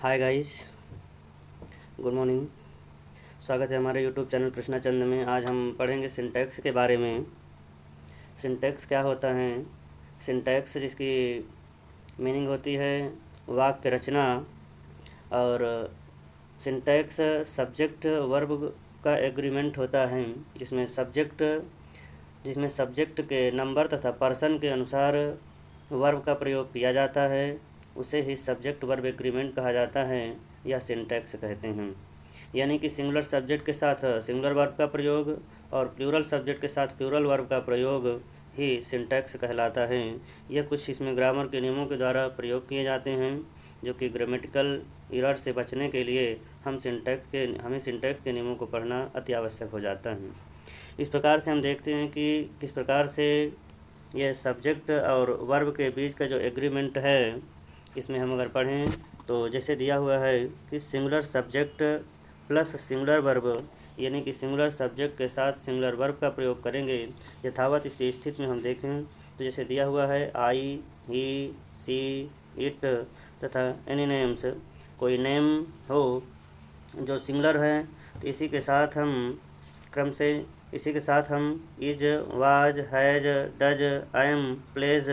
Hi guys, good morning. स्वागत है हमारे यूट्यूब चैनल कृष्णा चंद में। आज हम पढ़ेंगे सिंटैक्स के बारे में। सिंटैक्स क्या होता है? सिंटैक्स जिसकी मीनिंग होती है वाक्य रचना, और सिंटैक्स सब्जेक्ट वर्ब का एग्रीमेंट होता है, जिसमें सब्जेक्ट के नंबर तथा पर्सन के अनुसार वर्ब का प्रयोग किया जाता है। उसे ही सब्जेक्ट वर्ब एग्रीमेंट कहा जाता है या सिंटैक्स कहते हैं। यानी कि सिंगुलर सब्जेक्ट के साथ सिंगुलर वर्ब का प्रयोग और प्लूरल सब्जेक्ट के साथ प्लूरल वर्ब का प्रयोग ही सिंटैक्स कहलाता है। यह कुछ इसमें ग्रामर के नियमों के द्वारा प्रयोग किए जाते हैं, जो कि ग्रामेटिकल एरर से बचने के लिए हमें सिंटैक्स के नियमों को पढ़ना अति आवश्यक हो जाता है। इस प्रकार से हम देखते हैं कि किस प्रकार से यह सब्जेक्ट और वर्ब के बीच का जो एग्रीमेंट है, इसमें हम अगर पढ़ें तो जैसे दिया हुआ है कि singular subject plus singular verb, यानी कि सिंगुलर सब्जेक्ट के साथ सिंगुलर वर्ब का प्रयोग करेंगे। यथावत इस स्थिति में हम देखें तो जैसे दिया हुआ है आई, ही, सी, इट तथा एनी नेम्स। कोई नेम हो जो सिंगुलर है तो इसी के साथ हम is, was, has, does, am, plays,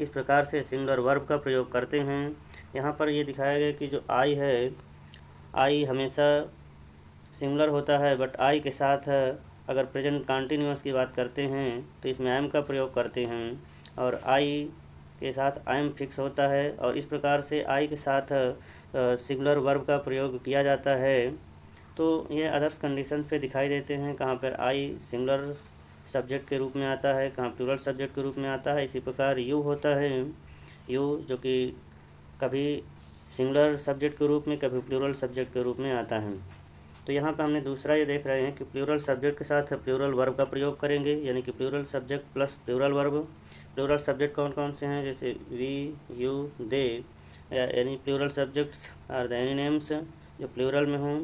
इस प्रकार से सिंगुलर वर्ब का प्रयोग करते हैं। यहाँ पर ये दिखाया गया कि जो आई है, आई हमेशा सिंगुलर होता है, बट आई के साथ अगर प्रेजेंट कंटिन्यूअस की बात करते हैं तो इसमें एम का प्रयोग करते हैं, और आई के साथ एम फिक्स होता है, और इस प्रकार से आई के साथ सिंगुलर वर्ब का प्रयोग किया जाता है। तो ये अदर्स कंडीशन पे दिखाई देते हैं, कहाँ पर आई सिंगुलर सब्जेक्ट के रूप में आता है, कहाँ प्लूरल सब्जेक्ट के रूप में आता है। इसी प्रकार यू होता है, यू जो कि कभी सिंगुलर सब्जेक्ट के रूप में कभी प्लूरल सब्जेक्ट के रूप में आता है। तो यहाँ पर हमने दूसरा ये देख रहे हैं कि प्लूरल सब्जेक्ट के साथ प्लूरल वर्ब का प्रयोग करेंगे, यानी कि plural subject plus plural verb. Plural subject कौन कौन से हैं? जैसे वी, यू, दे, यानी plural subjects are the any names जो प्लूरल में हों।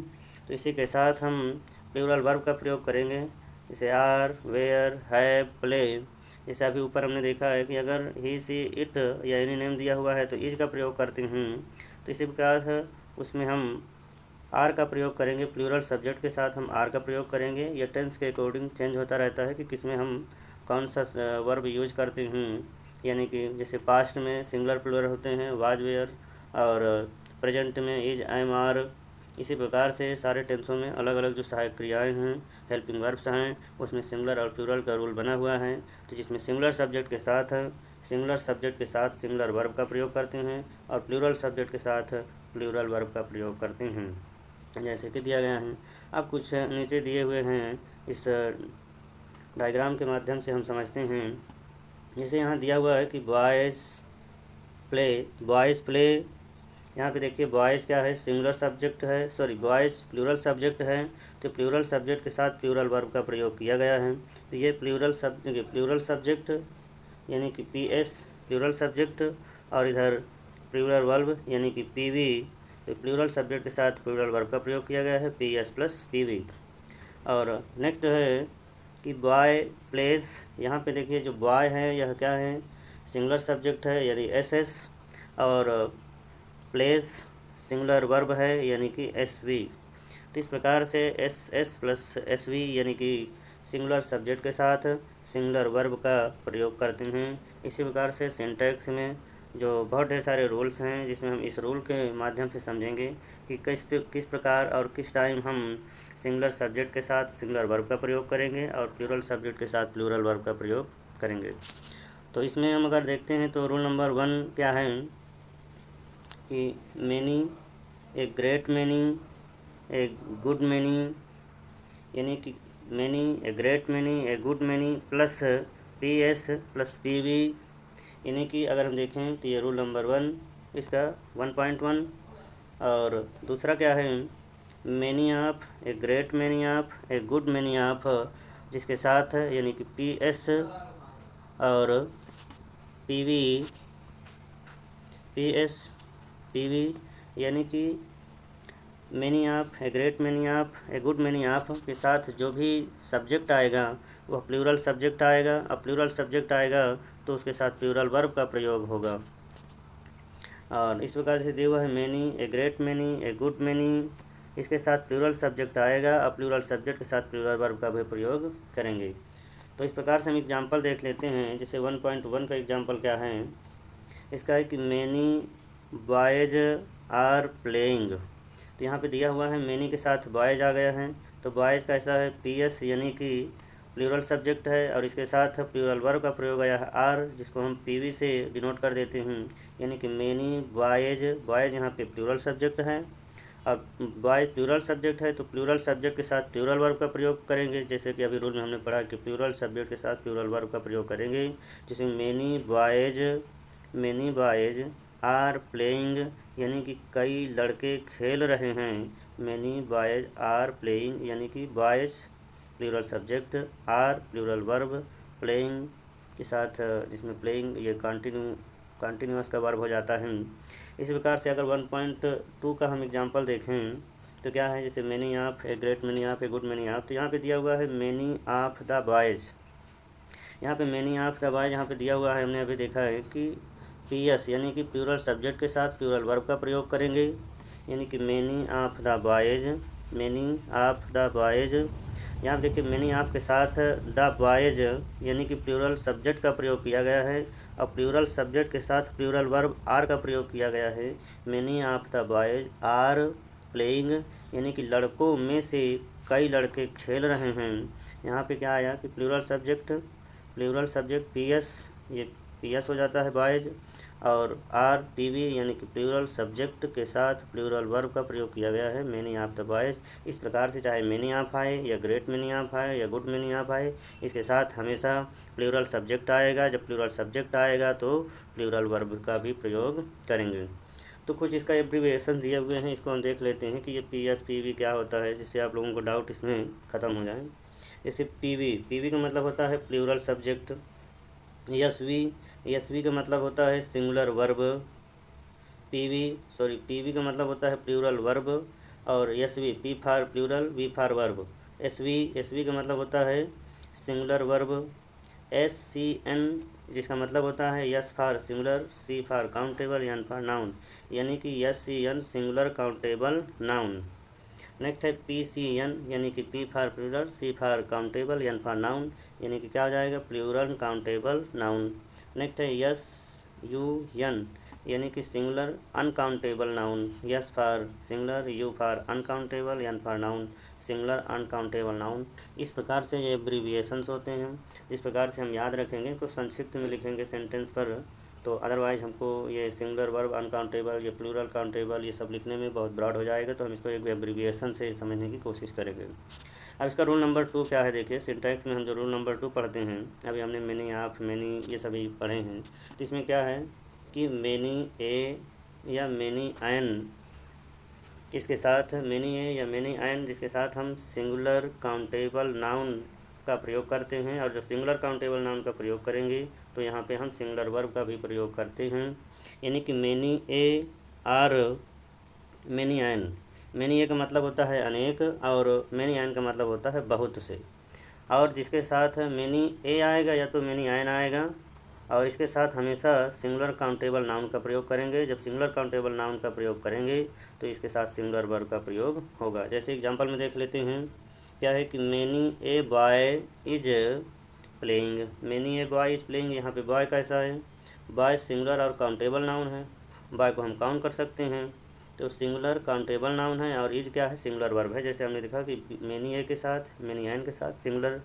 तो इसी के साथ हम प्लूरल वर्ब का प्रयोग करेंगे, जैसे आर, वेयर, हैव, प्ले। जैसे अभी ऊपर हमने देखा है कि अगर ही, सी, इट या एनी नेम दिया हुआ है तो इज का प्रयोग करते हैं। तो इसी प्रकार उसमें हम आर का प्रयोग करेंगे, प्लूरल सब्जेक्ट के साथ हम आर का प्रयोग करेंगे। यह टेंस के अकॉर्डिंग चेंज होता रहता है कि किसमें हम कौन सा वर्ब यूज करते हैं। यानी कि जैसे पास्ट में सिंगुलर प्लूरल होते हैं वाज, वेयर, और प्रेजेंट में इज, एम, आर। इसी प्रकार से सारे टेंसों में अलग अलग जो सहायक क्रियाएं हैं, हेल्पिंग वर्ब्स हैं, उसमें सिंगुलर और प्लूरल का रूल बना हुआ है। तो जिसमें सिंगुलर सब्जेक्ट के साथ सिंगुलर वर्ब का प्रयोग करते हैं, और प्लूरल सब्जेक्ट के साथ प्लूरल वर्ब का प्रयोग करते हैं, जैसे कि दिया गया है। अब कुछ नीचे दिए हुए हैं, इस डायग्राम के माध्यम से हम समझते हैं। जैसे यहाँ दिया हुआ है कि बॉयज़ प्ले। यहाँ पे देखिए बॉयज़ क्या है? सिंगुलर सब्जेक्ट है, सॉरी बॉयज़ प्लूरल सब्जेक्ट है, तो प्लूरल सब्जेक्ट के साथ प्लूरल वर्ब का प्रयोग किया गया है। तो ये प्लूरल सब्जेक्ट यानी कि पी एस प्लूरल सब्जेक्ट, और इधर प्लूरल वर्ब यानी कि पी वी। तो प्लूरल सब्जेक्ट के साथ प्लूरल वर्ब का प्रयोग किया गया है, P S plus P V. और नेक्स्ट है कि बॉय प्लेज। यहाँ पे देखिए जो बॉय है यह क्या है? सिंगुलर सब्जेक्ट है यानी एस एस, और प्लेस सिंगुलर वर्ब है यानी कि एस वी। तो इस प्रकार से S S plus S V यानी कि सिंगुलर सब्जेक्ट के साथ सिंगुलर वर्ब का प्रयोग करते हैं। इसी प्रकार से सिंटैक्स में जो बहुत ढेर सारे रूल्स हैं, जिसमें हम इस रूल के माध्यम से समझेंगे कि किस प्रकार और किस टाइम हम सिंगुलर सब्जेक्ट के साथ सिंगुलर वर्ब का प्रयोग करेंगे और प्लूरल सब्जेक्ट के साथ प्लूरल वर्ब का प्रयोग करेंगे। तो इसमें हम अगर देखते हैं तो रूल नंबर 1 क्या है कि many, a great many, a good many, यानी कि many, a great many, a good many plus P S plus P V. यानी कि अगर हम देखें तो ये रूल नंबर 1 इसका 1.1। और दूसरा क्या है? Many of, a great many of, a good many of, जिसके साथ यानी कि पी एस और P V, P S P V, यानी कि many of, a great many of, a good many of के साथ जो भी सब्जेक्ट आएगा वह प्लूरल सब्जेक्ट आएगा। अब प्लूरल सब्जेक्ट आएगा तो उसके साथ प्लूरल वर्ब का प्रयोग होगा। और इस प्रकार से दिया हुआ है many, a great many, a good many, इसके साथ प्लूरल सब्जेक्ट आएगा और प्लूरल सब्जेक्ट के साथ प्लूरल वर्ब का भी प्रयोग करेंगे। तो इस प्रकार से हम एग्जाम्पल देख लेते हैं। जैसे 1.1 का एग्जाम्पल क्या है, इसका है कि मैनी बॉयज आर प्लेइंग। तो यहाँ पे दिया हुआ है मैनी के साथ बॉयज आ गया है, तो बॉयज कैसा है, पीएस यानी कि प्लूरल सब्जेक्ट है और इसके साथ प्लूरल वर्ब का प्रयोग आया है आर, जिसको हम पीवी से डिनोट कर देते हैं, यानी कि मैनी बॉयज। बॉयज यहाँ पे प्लूरल सब्जेक्ट है और बॉयज प्लूरल सब्जेक्ट है, तो प्लूरल सब्जेक्ट के साथ प्लूरल वर्ब का प्रयोग करेंगे। जैसे कि अभी रूल में हमने पढ़ा कि प्लूरल सब्जेक्ट के साथ प्लूरल वर्ब का प्रयोग करेंगे। जैसे मैनी बॉयज आर प्लेइंग, यानी कि कई लड़के खेल रहे हैं। मैनी बॉयज आर प्लेइंग यानी कि boys plural subject, are plural verb, playing के साथ जिसमें प्लेइंग ये कंटिन्यूअस का वर्ब हो जाता है। इसी प्रकार से अगर 1.2 का हम एग्जांपल देखें तो क्या है, जैसे many of, a great many of, a good many of. तो यहाँ पे दिया हुआ है मैनी ऑफ द बॉयज़। यहाँ पे मैनी ऑफ द बॉयज़ यहाँ पे दिया हुआ है, हमने अभी देखा है कि पीएस यानी कि प्लूरल सब्जेक्ट के साथ प्लूरल वर्ब का प्रयोग करेंगे, यानी कि many of the boys, many of the boys. यहाँ देखिए मैनी ऑफ के साथ द बॉयज़ यानी कि प्लूरल सब्जेक्ट का प्रयोग किया गया है और प्लूरल सब्जेक्ट के साथ प्लूरल वर्ब आर का प्रयोग किया गया है। Many of the boys are playing, यानी कि लड़कों में से कई लड़के खेल रहे हैं। यहाँ पे क्या आया कि प्लूरल सब्जेक्ट पीएस, ये पीएस हो जाता है बॉयज़, और आर पीवी यानी कि प्लूरल सब्जेक्ट के साथ प्लूरल वर्ब का प्रयोग किया गया है, मैनी ऑफ द बॉयज़। इस प्रकार से चाहे मैनी ऑफ आए या ग्रेट मैनी ऑफ आए या गुड मैनी ऑफ आए, इसके साथ हमेशा प्लूरल सब्जेक्ट आएगा। जब प्लूरल सब्जेक्ट आएगा तो प्लूरल वर्ब का भी प्रयोग करेंगे। तो कुछ इसका एब्रीविएशन दिए हुए हैं, इसको हम देख लेते हैं कि ये पीएस पीवी क्या होता है, जिससे आप लोगों को डाउट इसमें ख़त्म हो जाए। जैसे पीवी का मतलब होता है प्लूरल सब्जेक्ट। एसवी का मतलब होता है सिंगुलर वर्ब। पीवी का मतलब होता है प्लूरल वर्ब, और SV P for plural, V for verb. SV का मतलब होता है सिंगुलर वर्ब। SCN जिसका मतलब होता है S for singular, C for countable, N for noun, यानी कि SCN singular countable noun. Next है PCN यानी कि P for plural, C for countable, N for noun, यानी कि क्या हो जाएगा, प्लूरल काउंटेबल नाउन। नेक्स्ट है SUN यानी कि singular uncountable noun, S for singular, U for uncountable, N for noun, singular uncountable noun. इस प्रकार से ये एब्रीविएशंस होते हैं, जिस प्रकार से हम याद रखेंगे, कुछ संक्षिप्त में लिखेंगे सेंटेंस पर। तो अदरवाइज़ हमको ये सिंगुलर वर्ब, अनकाउंटेबल, ये प्लूरल काउंटेबल, ये सब लिखने में बहुत ब्रॉड हो जाएगा, तो हम इसको एक एब्रीविएशन से समझने की कोशिश करेंगे। अब इसका रूल नंबर 2 क्या है, देखिए सिंटैक्स में हम जो रूल नंबर 2 पढ़ते हैं, अभी हमने मैनी ऑफ, मैनी ये सभी पढ़े हैं, तो इसमें क्या है कि मैनी ए या मैनी एन, इसके साथ मैनी ए या मैनी एन जिसके साथ हम सिंगुलर काउंटेबल नाउन का प्रयोग करते हैं, और जब सिंगुलर काउंटेबल नाउन का प्रयोग करेंगे तो यहाँ पे हम सिंगुलर वर्ब का भी प्रयोग करते हैं, यानी कि many a or many an. Many a का मतलब होता है अनेक और मैनी एन का मतलब होता है बहुत से, और जिसके साथ मैनी ए आएगा या तो मैनी एन आएगा, और इसके साथ हमेशा सिंगुलर काउंटेबल नाउन का प्रयोग करेंगे। जब सिंगुलर काउंटेबल नाउन का प्रयोग करेंगे तो इसके साथ सिंगुलर वर्ब का प्रयोग होगा। जैसे एग्जांपल में देख लेते हैं, क्या है कि many a boy is playing, many a boy is playing. यहाँ पे बॉय कैसा है, बॉय सिंगुलर और काउंटेबल नाउन है, बॉय को हम काउंट कर सकते हैं, तो सिंगुलर काउंटेबल नाउन है, और इज क्या है, सिंगुलर वर्ब है। जैसे हमने देखा कि मैनी ए के साथ, मैनी एन के साथ सिंगुलर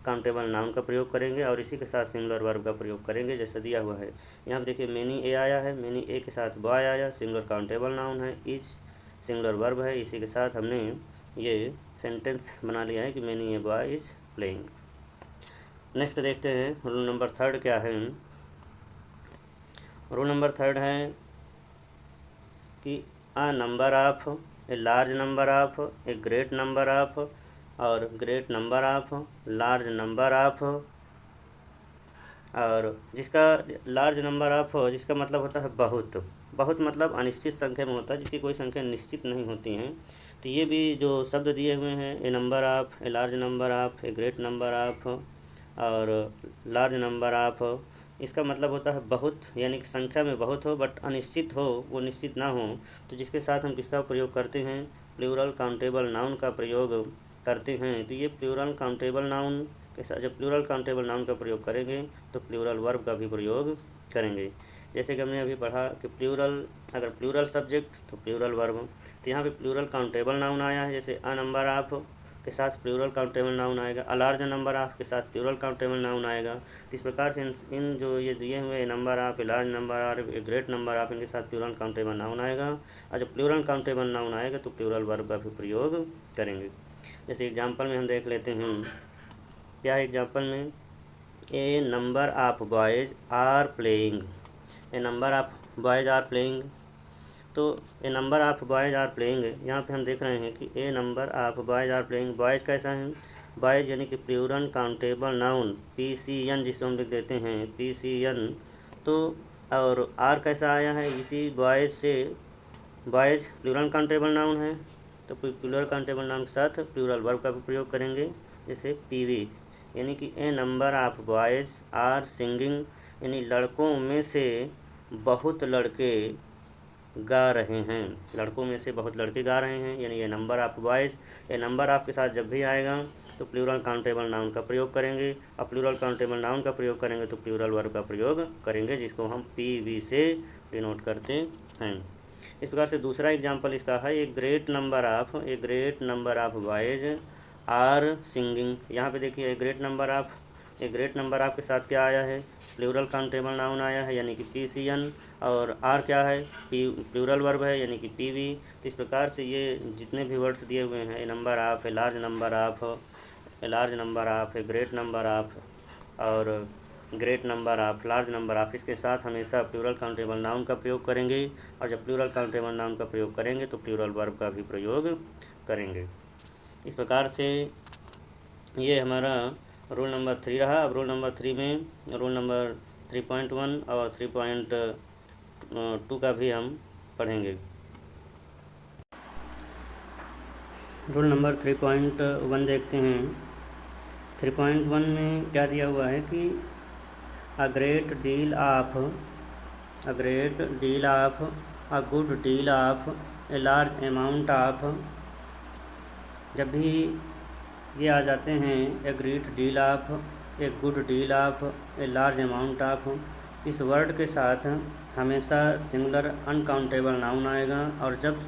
काउंटेबल नाउन का प्रयोग करेंगे और इसी के साथ सिंगुलर वर्ब का प्रयोग करेंगे, जैसे दिया हुआ है। यहाँ पर देखिए मैनी ए आया है, मैनी ए के साथ बॉय आया, सिंगुलर काउंटेबल नाउन है, इज सिंगुलर वर्ब है, इसी के साथ हमने ये सेंटेंस बना लिया है कि many a boy is playing. Next देखते हैं रूल नंबर 3 क्या है। रूल नंबर 3 है कि a number of, a large number of, a great number of, और great number of, large number of, और जिसका लार्ज नंबर ऑफ जिसका मतलब होता है बहुत। बहुत मतलब अनिश्चित संख्या में होता है, जिसकी कोई संख्या निश्चित नहीं होती हैं। तो ये भी जो शब्द दिए हुए हैं, a number of, a large number of, a great number of और लार्ज नंबर ऑफ, इसका मतलब होता है बहुत, यानी कि संख्या में बहुत हो बट अनिश्चित हो, वो निश्चित ना हो, तो जिसके साथ हम किसका प्रयोग करते हैं, प्लूरल काउंटेबल नाउन का प्रयोग करते हैं। तो ये प्लूरल काउंटेबल नाउन के साथ जब प्लूरल काउंटेबल नाउन का प्रयोग करेंगे तो प्लूरल वर्ब का भी प्रयोग करेंगे। जैसे कि हमने अभी पढ़ा कि प्लूरल, अगर प्लूरल सब्जेक्ट तो प्लूरल वर्ब। तो यहाँ पे प्लूरल काउंटेबल नाउन आया है, जैसे अ नंबर ऑफ के साथ प्लूरल काउंटेबल नाउन आएगा, अ लार्ज नंबर ऑफ के साथ प्लूरल काउंटेबल नाउन आएगा। तो इस प्रकार से इन जो ये दिए हुए number of, a large number of, a great number of, इनके साथ प्लूरल काउंटेबल नाउन आएगा। और जब प्लूरल काउंटेबल नाउन आएगा तो प्लूरल वर्ब का भी प्रयोग करेंगे। जैसे एग्जाम्पल में हम देख लेते हैं, क्या है एग्जाम्पल में, a number of boys are playing, a number of boys are playing. तो a number of boys are playing, यहाँ पे हम देख रहे हैं कि a number of boys are playing, boys कैसा है, बॉयज़ यानी कि प्लूरल काउंटेबल नाउन, PCN जिसको हम लिख देते हैं PCN। तो और आर कैसा आया है, इसी बॉयज़ से, बॉयज़ प्लूरल काउंटेबल नाउन है तो प्लूरल काउंटेबल नाउन के साथ प्लूरल वर्ब का भी प्रयोग करेंगे, जैसे PV, यानी कि a number of boys are singing, यानी लड़कों में से बहुत लड़के गा रहे हैं, लड़कों में से बहुत लड़के गा रहे हैं, यानी ये नंबर ऑफ बॉयज़। ये नंबर ऑफ के साथ जब भी आएगा तो प्लूरल काउंटेबल नाउन का प्रयोग करेंगे, और प्लूरल काउंटेबल नाउन का प्रयोग करेंगे तो प्लूरल वर्ब का प्रयोग करेंगे, जिसको हम PV से डिनोट करते हैं। इस प्रकार से दूसरा एग्जाम्पल इसका है, a great number of boys are singing. यहाँ पे देखिए ए ग्रेट नंबर ऑफ के साथ क्या आया है, प्लूरल काउंटेबल नाउन आया है, यानी कि PCN, और आर क्या है, प्लूरल वर्ब है, यानी कि PV। तो इस प्रकार से ये जितने भी वर्ड्स दिए हुए हैं, a number of, a large number of, a great number of और great number of, large number of, इसके साथ हमेशा प्लूरल काउंटेबल नाउन का प्रयोग करेंगे, और जब प्लूरल काउंटेबल नाउन का प्रयोग करेंगे तो प्लूरल वर्ब का भी प्रयोग करेंगे। इस प्रकार से ये हमारा रूल नंबर 3 रहा। अब रूल नंबर 3 में रूल नंबर 3.1 और 3.2 का भी हम पढ़ेंगे। रूल नंबर 3.1 देखते हैं। 3.1 में क्या दिया हुआ है कि a great deal of, a good deal of, a large amount of. जब भी ये आ जाते हैं, a great deal of, a good deal of, a large amount of, इस वर्ड के साथ हमेशा सिंगुलर अनकाउंटेबल नाउन आएगा, और जब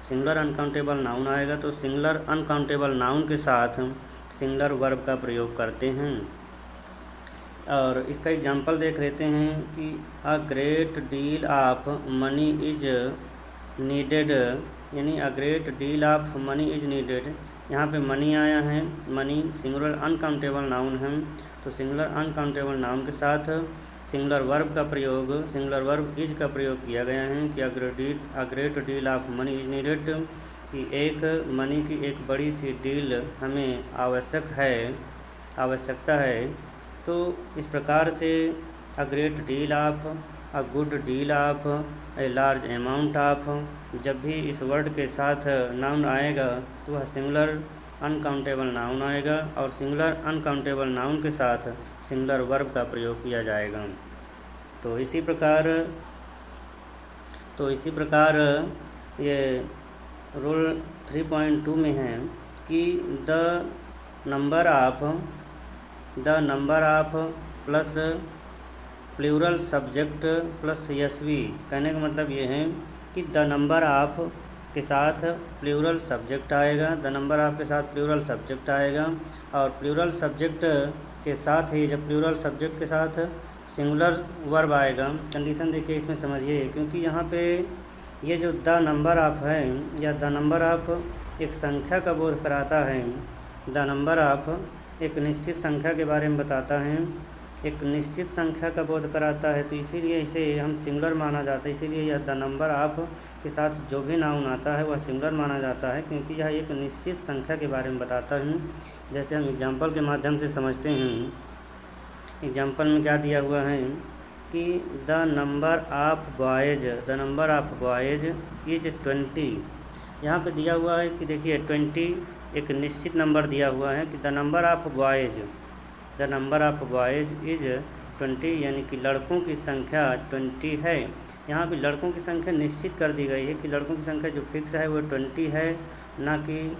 सिंगुलर अनकाउंटेबल नाउन आएगा तो सिंगुलर अनकाउंटेबल नाउन के साथ सिंगुलर वर्ब का प्रयोग करते हैं। और इसका एग्जांपल देख लेते हैं कि a great deal of money is needed, यानी a great deal of money is needed. यहाँ पे मनी आया है, मनी सिंगुलर अनकाउंटेबल नाउन है, तो सिंगुलर अनकाउंटेबल नाउन के साथ सिंगुलर वर्ब का प्रयोग, सिंगुलर वर्ब इज का प्रयोग किया गया है कि a great deal of money is needed, कि एक मनी की एक बड़ी सी डील हमें आवश्यकता है। तो इस प्रकार से अ great deal of, a good deal of, a large amount of, जब भी इस वर्ड के साथ नाउन आएगा तो वह सिंगुलर अनकाउंटेबल नाउन आएगा, और सिंगुलर अनकाउंटेबल नाउन के साथ सिंगुलर वर्ब का प्रयोग किया जाएगा। तो इसी प्रकार ये रूल 3.2 में है कि the number of plus plural subject plus SV। कहने का मतलब ये है कि द नंबर ऑफ के साथ प्लूरल सब्जेक्ट आएगा, द नंबर ऑफ के साथ प्लूरल सब्जेक्ट आएगा, और प्लूरल सब्जेक्ट के साथ ही जब प्लूरल सब्जेक्ट के साथ सिंगुलर वर्ब आएगा। कंडीशन देखिए इसमें समझिए, क्योंकि यहाँ पे ये जो द नंबर ऑफ है, या द नंबर ऑफ एक संख्या का बोध कराता है, द नंबर ऑफ एक निश्चित संख्या के बारे में बताता है, एक निश्चित संख्या का बोध कराता है, तो इसीलिए इसे हम सिंगुलर माना जाता है। इसीलिए यह द नंबर ऑफ के साथ जो भी नाउन आता है वह सिंगुलर माना जाता है, क्योंकि यह एक निश्चित संख्या के बारे में बताता है। जैसे हम एग्जाम्पल के माध्यम से समझते हैं। एग्जाम्पल में क्या दिया हुआ है कि the number of boys is 20। यहाँ पे दिया हुआ है कि देखिए 20 एक निश्चित नंबर दिया हुआ है कि the number of boys is 20 यानी कि लड़कों की संख्या 20 है। यहाँ पे लड़कों की संख्या निश्चित कर दी गई है कि लड़कों की संख्या जो फिक्स है वो 20 है, ना कि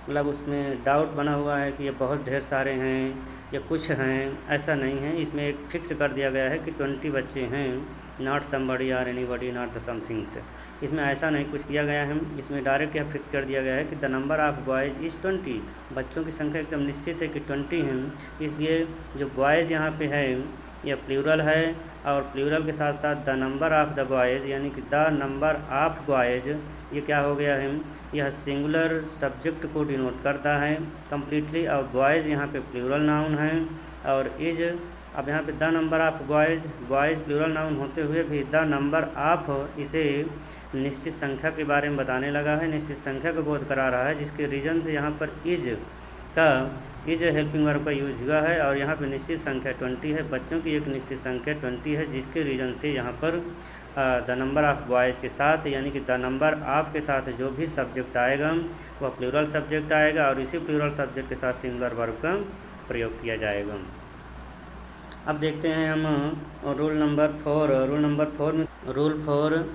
मतलब उसमें डाउट बना हुआ है कि ये बहुत ढेर सारे हैं या कुछ हैं, ऐसा नहीं है। इसमें एक फिक्स कर दिया गया है कि 20 बच्चे हैं, नॉट समबडी और एनीबडी, नॉट द समथिंग्स। इसमें ऐसा नहीं कुछ किया गया है, इसमें डायरेक्ट यह फिक्स कर दिया गया है कि the number of boys is 20। बच्चों की संख्या एकदम निश्चित है कि 20 हैं, इसलिए जो बॉयज़ यहाँ पे है यह प्लूरल है, और प्लूरल के साथ साथ the number of the boys यानी कि द नंबर ऑफ़ बॉयज़ ये क्या हो गया है, यह सिंगुलर सब्जेक्ट को डिनोट करता है कम्प्लीटली, और बॉयज़ यहाँ पे प्लूरल नाउन है। और इज, अब यहाँ पे the number of boys, boys plural noun होते हुए भी द नंबर ऑफ़ इसे निश्चित संख्या के बारे में बताने लगा है, निश्चित संख्या को बोध करा रहा है, जिसके रीजन से यहाँ पर इज हेल्पिंग वर्ब का यूज हुआ है। और यहाँ पे निश्चित संख्या 20 है, बच्चों की एक निश्चित संख्या 20 है, जिसके रीजन से यहाँ पर द नंबर ऑफ़ बॉयज़ के साथ यानी कि द नंबर ऑफ़ के साथ जो भी सब्जेक्ट आएगा वह प्लूरल सब्जेक्ट आएगा, और इसी प्लूरल सब्जेक्ट के साथ सिंगुलर वर्ब का प्रयोग किया जाएगा। अब देखते हैं हम रूल नंबर 4। रूल नंबर 4 में रूल 4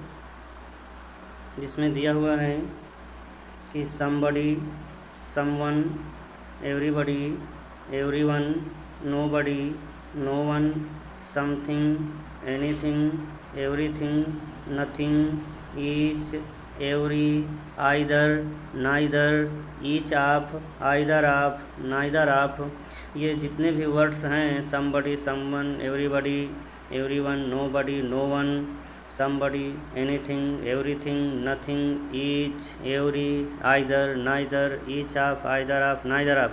जिसमें दिया हुआ है कि somebody, someone, everybody, everyone, nobody, no one, something, anything, everything, nothing, each, every, either, neither, each of, either of, neither of, ये जितने भी वर्ड्स हैं somebody, someone, everybody, everyone, nobody, no one, somebody, anything, everything, nothing, each, every, either, neither, each of, either of, neither of,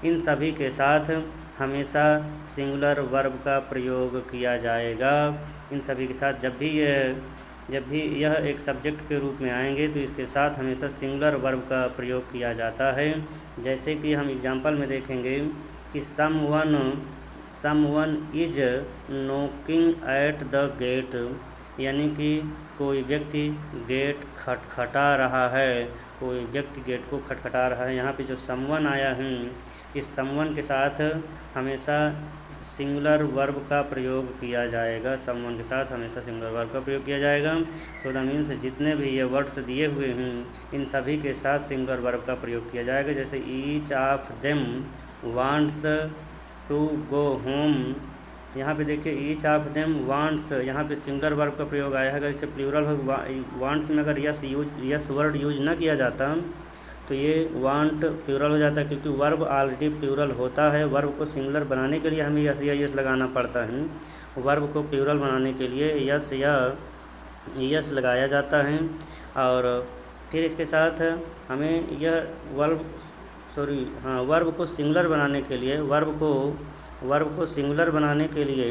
इन सभी के साथ हमेशा singular verb का प्रयोग किया जाएगा। इन सभी के साथ जब भी यह एक सब्जेक्ट के रूप में आएंगे तो इसके साथ हमेशा सिंगुलर वर्ब का प्रयोग किया जाता है। जैसे कि हम एग्जांपल में देखेंगे कि someone is knocking at the gate, यानी कि कोई व्यक्ति गेट खटखटा रहा है, कोई व्यक्ति गेट को खटखटा रहा है। यहाँ पे जो समवन आया है, इस समवन के साथ हमेशा सिंगुलर वर्ब का प्रयोग किया जाएगा, समवन के साथ हमेशा सिंगुलर वर्ब का प्रयोग किया जाएगा। सो दैट मीन्स जितने भी ये वर्ड्स दिए हुए हैं इन सभी के साथ सिंगुलर वर्ब का प्रयोग किया जाएगा। जैसे each of them wants to go home, यहाँ पे देखिए ईच ऑफ देम वांट्स, यहाँ पे सिंगुलर वर्ब का प्रयोग आया है। अगर इसे प्लूरल हो वांट्स में अगर यस वर्ड यूज ना किया जाता तो ये वांट प्लूरल हो जाता है, क्योंकि वर्ब ऑलरेडी प्लूरल होता है। वर्ब को सिंगुलर बनाने के लिए हमें यस या यस लगाना पड़ता है, वर्ब को प्लूरल बनाने के लिए यस या यस लगाया जाता है। और फिर इसके साथ हमें यह वर्ब को सिंगुलर बनाने के लिए वर्ब को सिंगुलर बनाने के लिए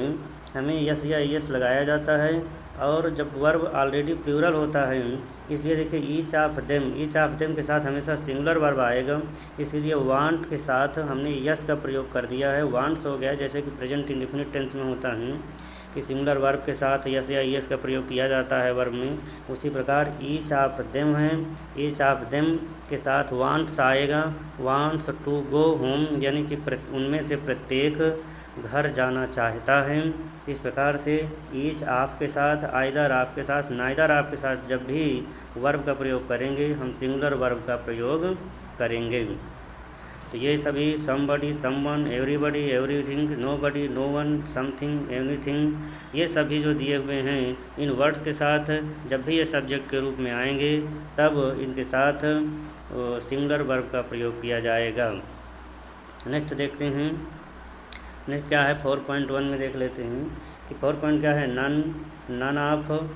हमें यस या यस लगाया जाता है। और जब वर्ब ऑलरेडी प्लूरल होता है, इसलिए देखिए ईच ऑफ देम के साथ हमेशा सिंगुलर वर्ब आएगा, इसीलिए वांट के साथ हमने यस का प्रयोग कर दिया है, वांट्स हो गया। जैसे कि प्रेजेंट इंडेफिनिट टेंस में होता है कि सिंगुलर वर्ब के साथ यस या यस का प्रयोग किया जाता है वर्ब में, उसी प्रकार ईच ऑफ देम है, ईच ऑफ देम के साथ वांट्स आएगा, वांट्स टू गो होम, यानी कि उनमें से प्रत्येक घर जाना चाहता है। इस प्रकार से ईच ऑफ के साथ, आइदर ऑफ के साथ, नाइदर ऑफ के साथ जब भी वर्ब का प्रयोग करेंगे हम सिंगुलर वर्ब का प्रयोग करेंगे। तो ये सभी somebody, someone, everybody, everything, nobody, no one, something, anything, ये सभी जो दिए हुए हैं इन वर्ड्स के साथ जब भी ये सब्जेक्ट के रूप में आएंगे तब इनके साथ सिंगुलर वर्ब का प्रयोग किया जाएगा। नेक्स्ट देखते हैं, नेक्स्ट क्या है 4.1 में देख लेते हैं कि 4 क्या है, नन ऑफ।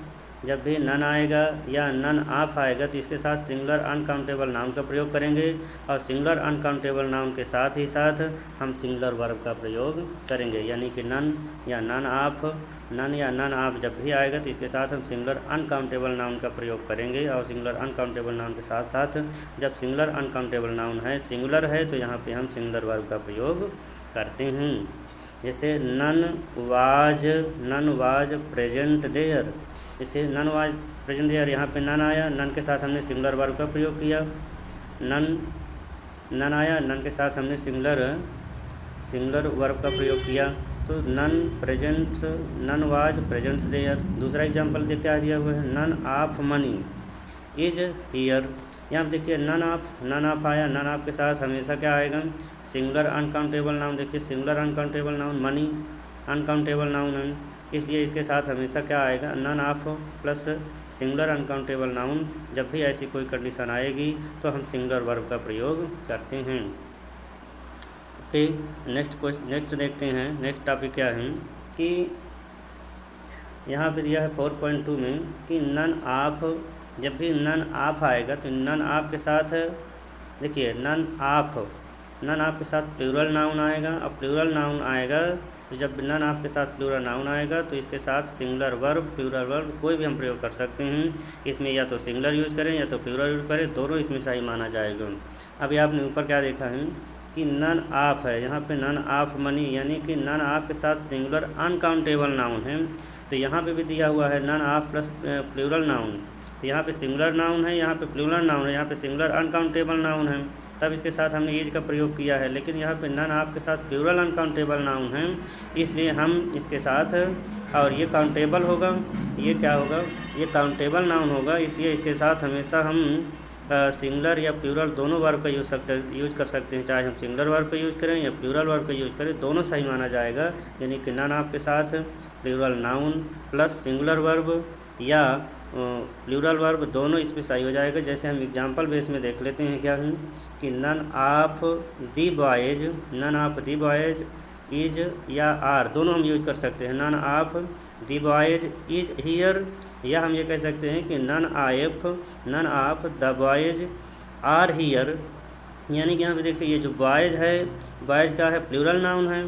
जब भी नन आएगा या नन ऑफ आएगा तो इसके साथ सिंगुलर अनकाउंटेबल नाउन का प्रयोग करेंगे, और सिंगुलर अनकाउंटेबल नाउन के साथ ही साथ हम सिंगुलर वर्ब का प्रयोग करेंगे। यानी कि नन या नन ऑफ जब भी आएगा तो इसके साथ हम सिंगुलर अनकाउंटेबल नाउन का प्रयोग करेंगे, और सिंगुलर अनकाउंटेबल नाउन के साथ साथ जब सिंगुलर अनकाउंटेबल नाउन है, सिंगुलर है, तो यहाँ पे हम सिंगुलर वर्ब का प्रयोग करते हैं। जैसे नन वाज प्रेजेंट देयर, जैसे नन वाज प्रेजेंट देयर, यहाँ पे नन आया, नन के साथ हमने सिंगुलर वर्ब का प्रयोग किया। नन आया, नन के साथ हमने सिंगुलर वर्ब का प्रयोग किया। तो none present, none was present there. दूसरा एग्जांपल देख क्या दिया हुआ है, none of money is here. यहाँ देखिए नन ऑफ आया, नन ऑफ के साथ हमेशा क्या आएगा, सिंगुलर अनकाउंटेबल नाउन। देखिए singular uncountable noun, money uncountable noun है, इसलिए इसके साथ हमेशा क्या आएगा, none of plus singular uncountable noun. जब भी ऐसी कोई कंडीशन आएगी तो हम सिंगुलर वर्ब का प्रयोग करते हैं। ओके, नेक्स्ट देखते हैं, नेक्स्ट टॉपिक क्या है कि यहाँ पे दिया है 4.2 में कि नन ऑफ, जब भी नन ऑफ आएगा तो नन ऑफ के साथ देखिए नन ऑफ के साथ प्लूरल नाउन आएगा। अब प्लूरल नाउन आएगा तो जब नन ऑफ के साथ प्लूरल नाउन आएगा तो इसके साथ सिंगुलर वर्ब, प्लूरल वर्ब कोई भी हम प्रयोग कर सकते हैं। इसमें या तो सिंगुलर यूज करें या तो प्लूरल यूज करें, दोनों इसमें सही माना जाएगा। अभी आपने ऊपर क्या देखा है कि नन ऑफ है, यहाँ पे नन ऑफ मनी, यानी कि नन ऑफ के साथ सिंगुलर अनकाउंटेबल नाउन है। तो यहाँ पे भी दिया हुआ है none of plus plural noun, तो यहाँ पे सिंगुलर नाउन है, यहाँ पे प्लूरल नाउन है, यहाँ पे सिंगुलर अनकाउंटेबल नाउन है, तब इसके साथ हमने इज का प्रयोग किया है। लेकिन यहाँ पे नन ऑफ के साथ प्लूरल अनकाउंटेबल नाउन है, इसलिए हम इसके साथ, और ये काउंटेबल होगा, ये क्या होगा, ये काउंटेबल नाउन होगा, इसलिए इसके साथ हमेशा हम सिंगुलर या प्लूरल दोनों वर्ब का यूज कर सकते हैं। चाहे हम सिंगुलर वर्ब का यूज़ करें या प्लूरल वर्ब का यूज़ करें, दोनों सही माना जाएगा। यानी कि नन ऑफ के साथ plural noun plus singular verb या प्लूरल वर्ब दोनों इसमें सही हो जाएगा। जैसे हम एग्जांपल बेस में देख लेते हैं क्या है कि none of the boys is या आर दोनों हम यूज कर सकते हैं। None of the boys is here, या हम ये कह सकते हैं कि none of the boys are here. यानी कि यहाँ पे देखिए ये जो बॉयज़ है, बॉयज़ का है प्लूरल नाउन है।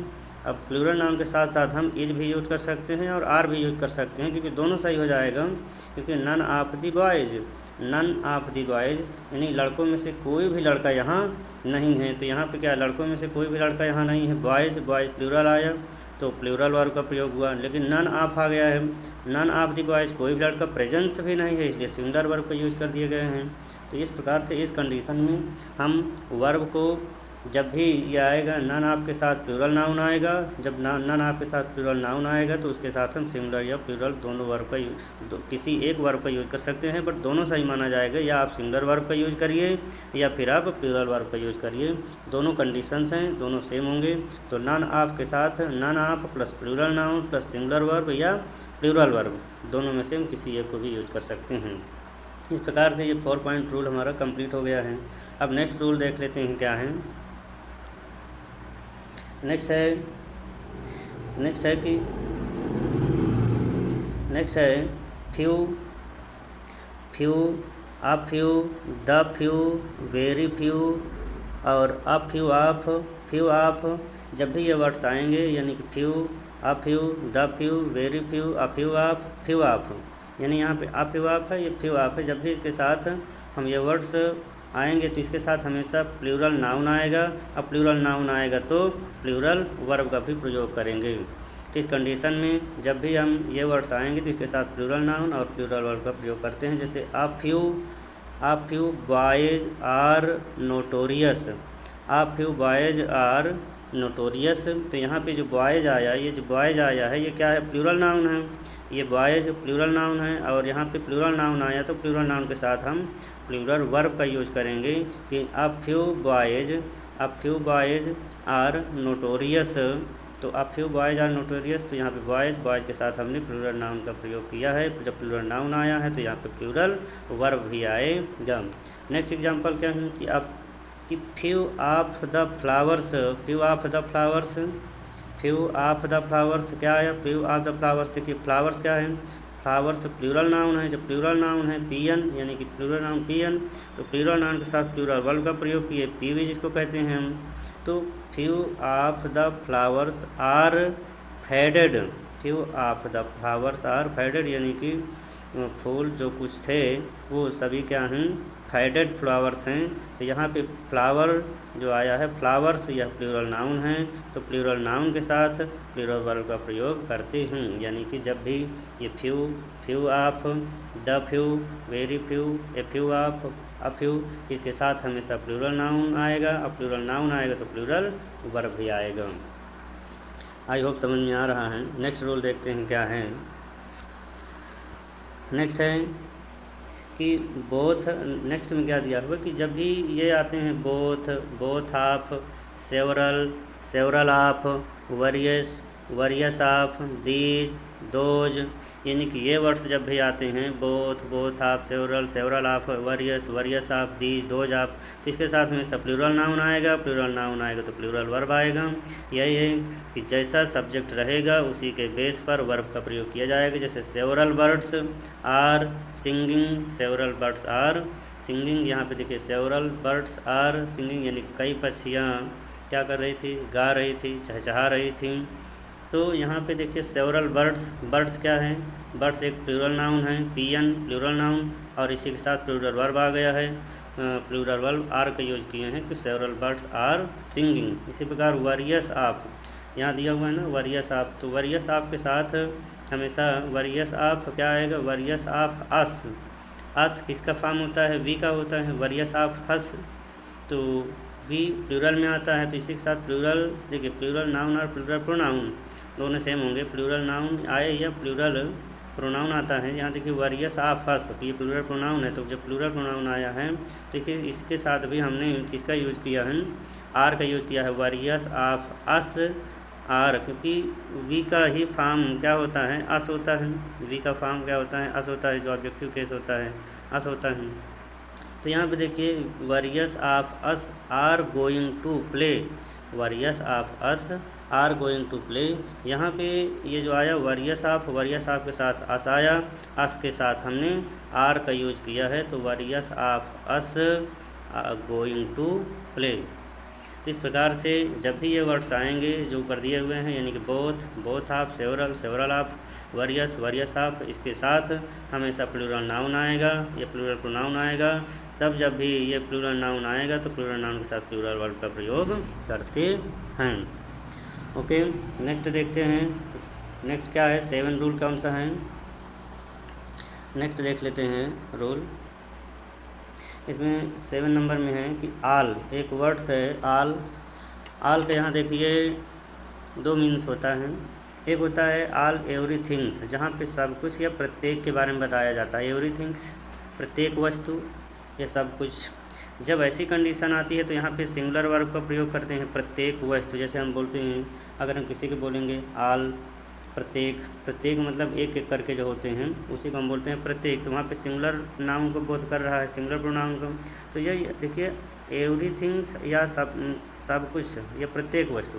अब प्लूरल नाउन के साथ साथ हम इज भी यूज कर सकते हैं और आर भी यूज कर सकते हैं, क्योंकि दोनों सही हो जाएगा। क्योंकि नन ऑफ दी बॉयज़ यानी लड़कों में से कोई भी लड़का यहाँ नहीं है। तो यहाँ पे क्या, लड़कों में से कोई भी लड़का यहाँ नहीं है। बॉयज़ प्लूरल आया तो प्लूरल वर्ब का प्रयोग हुआ। लेकिन नन ऑफ आ गया है, नन ऑफ दी बॉयज़ कोई भी लड़का प्रेजेंस भी नहीं है, इसलिए सिंगुलर वर्ब का यूज कर दिए गए हैं। तो इस प्रकार से इस कंडीशन में हम वर्ब को जब भी ये आएगा नन ऑफ के साथ प्लूरल नाउन आएगा, जब नन ऑफ के साथ प्लूरल नाउन आएगा तो उसके साथ हम सिंगुलर या प्लूरल दोनों वर्ब का किसी एक वर्ब का यूज़ कर सकते हैं, बट दोनों सही माना जाएगा। या आप सिंगुलर वर्ब का यूज़ करिए या फिर आप प्लूरल वर्ब का यूज़ करिए, दोनों कंडीशंस हैं, दोनों सेम होंगे। तो नन ऑफ के साथ none of plus plural noun plus singular verb या प्लूरल वर्ब दोनों में से हम किसी एक को भी यूज कर सकते हैं। इस प्रकार से ये 4 पॉइंट रूल हमारा कंप्लीट हो गया है। अब नेक्स्ट रूल देख लेते हैं क्या है। नेक्स्ट है few, a few, the few, very few और अ फ्यू ऑफ। जब भी ये वर्ड्स आएंगे यानी कि few, a few, the few, very few, a few of, यानी यहाँ पे अ फ्यू ऑफ है, ये फ्यू ऑफ है। जब भी इसके साथ हम ये वर्ड्स आएंगे तो इसके साथ हमेशा प्लूरल नाउन आएगा। अब प्लूरल नाउन आएगा तो प्लूरल वर्ब का भी प्रयोग करेंगे। तो इस कंडीशन में जब भी हम ये वर्ड्स आएंगे तो इसके साथ प्लूरल नाउन और प्लूरल वर्ब का प्रयोग करते हैं। जैसे a few boys are notorious, a few boys are notorious. तो यहाँ पे जो बॉयज़ आया, ये जो बॉयज़ आया है ये क्या है, प्लूरल नाउन है। ये बॉयज़ प्लूरल नाउन है और यहाँ पे प्लूरल नाउन आया तो प्लूरल नाउन के साथ हम प्लूरल वर्ब का यूज करेंगे कि a few boys are notorious. तो a few boys are notorious, तो यहाँ पे बॉयज़ के साथ हमने प्लूरल नाउन का प्रयोग किया है। जब प्लूरल नाउन आया है तो यहाँ पे प्लूरल वर्ब भी आएगा। नेक्स्ट एग्जांपल क्या है कि फ्यू ऑफ द फ्लावर्स क्या है, फ्यू ऑफ द फ्लावर्स। देखिए फ्लावर्स क्या है, फ्लावर्स प्लूरल नाउन है। जब प्लूरल नाउन है पीएन, यानी कि प्लूरल नाउन पीएन, तो प्लूरल नाउन के साथ प्लूरल वर्ब का प्रयोग किए, पीवी जिसको कहते हैं हम। तो few of the flowers are faded, यानी कि फूल जो कुछ थे वो सभी क्या हैं, फेडेड फ्लावर्स हैं। तो यहाँ पे फ्लावर जो आया है, फ्लावर्स, यह प्लूरल नाउन है। तो प्लूरल नाउन के साथ प्लूरल वर्ब का प्रयोग करते हैं। यानी कि जब भी ये few of, the few, very few, a few of, a few, इसके साथ हमेशा प्लूरल नाउन आएगा। अब प्लूरल नाउन आएगा तो प्लूरल वर्ब भी आएगा। आई होप समझ में आ रहा है। नेक्स्ट रूल देखते हैं क्या है। नेक्स्ट है कि बोथ, नेक्स्ट में क्या दिया हुआ कि जब भी ये आते हैं both, both of, several, several of, various, various of, these, those, यानी कि ये वर्ड्स जब भी आते हैं both, both of, several, several of, various, various of, these, those of, तो इसके साथ में सब प्लूरल नाउन आएगा, प्लूरल नाउन आएगा तो प्लूरल वर्ब आएगा। यही है कि जैसा सब्जेक्ट रहेगा उसी के बेस पर वर्ब का प्रयोग किया जाएगा। जैसे several birds are singing, several birds are singing, यहाँ पे देखिए सेवरल बर्ड्स आर सिंगिंग, यानी कई पक्षियाँ क्या कर रही थी, गा रही थी, चहचहा रही थी। तो यहाँ पे देखिए सेवरल बर्ड्स, बर्ड्स क्या है, बर्ड्स एक प्लूरल नाउन है, पीएन प्लूरल नाउन, और इसी के साथ प्लूरल वर्ब आ गया है, प्लूरल वर्ब आर का यूज किए हैं कि सेवरल बर्ड्स आर सिंगिंग। इसी प्रकार वरियस ऑफ, यहाँ दिया हुआ है ना वरियस ऑफ, तो वरियस ऑफ के साथ हमेशा वरियस ऑफ क्या आएगा, वरियस ऑफ अस, अस किसका फॉर्म होता है, वी का होता है, वरियस ऑफ हस, तो वी प्लूरल में आता है, तो इसी के साथ प्लूरल देखिए प्लूरल नाउन और प्लूरल प्रोनाउन दोनों सेम होंगे। प्लूरल नाउन आए या प्लूरल प्रोनाउन आता है, यहाँ देखिए वरियस ऑफ अस, ये प्लूरल प्रोनाउन है, तो जब प्लूरल प्रोनाउन आया है देखिए इसके साथ भी हमने किसका यूज़ किया है, आर का यूज़ किया है, वरियस ऑफ अस आर, क्योंकि वी का ही फॉर्म क्या होता है, अस होता है, वी का फॉर्म क्या होता है, अस होता है, जो ऑब्जेक्टिव केस होता है अस होता है। तो यहाँ पे देखिए various of us are going to play, various of us are going to play, यहाँ पे ये जो आया वरियस ऑफ, वरियस ऑफ के साथ अस आया, अस के साथ हमने आर का यूज किया है, तो various of us going to play. तो इस प्रकार से जब भी ये वर्ड्स आएंगे जो कर दिए हुए हैं, यानी कि both, both of, several, several of, various, various of, इसके साथ हमेशा प्लूरल नाउन आएगा या प्लूरल प्रोनाउन आएगा। तब जब भी ये प्लूरल नाउन आएगा तो प्लूरल नाउन के साथ प्लूरल वर्ब का प्रयोग करते हैं। ओके, नेक्स्ट देखते हैं। नेक्स्ट क्या है, 7 रूल कौन सा है, नेक्स्ट देख लेते हैं रूल। इसमें 7 नंबर में है कि आल, एक वर्ड्स है आल, आल के यहाँ देखिए 2 मीन्स होता है। एक होता है आल एवरी थिंग्स, जहाँ पे सब कुछ या प्रत्येक के बारे में बताया जाता है, एवरी थिंग्स प्रत्येक वस्तु या सब कुछ। जब ऐसी कंडीशन आती है तो यहाँ पे सिंगुलर वर्ब का प्रयोग करते हैं, प्रत्येक वस्तु। जैसे हम बोलते हैं, अगर हम किसी को बोलेंगे आल प्रत्येक, प्रत्येक मतलब एक एक करके जो होते हैं उसी को हम बोलते हैं प्रत्येक, तो वहाँ पे सिंगुलर नाउन को बोध कर रहा है, सिंगुलर प्रोनाउन को। तो ये देखिए एवरीथिंग्स या सब कुछ या प्रत्येक वस्तु,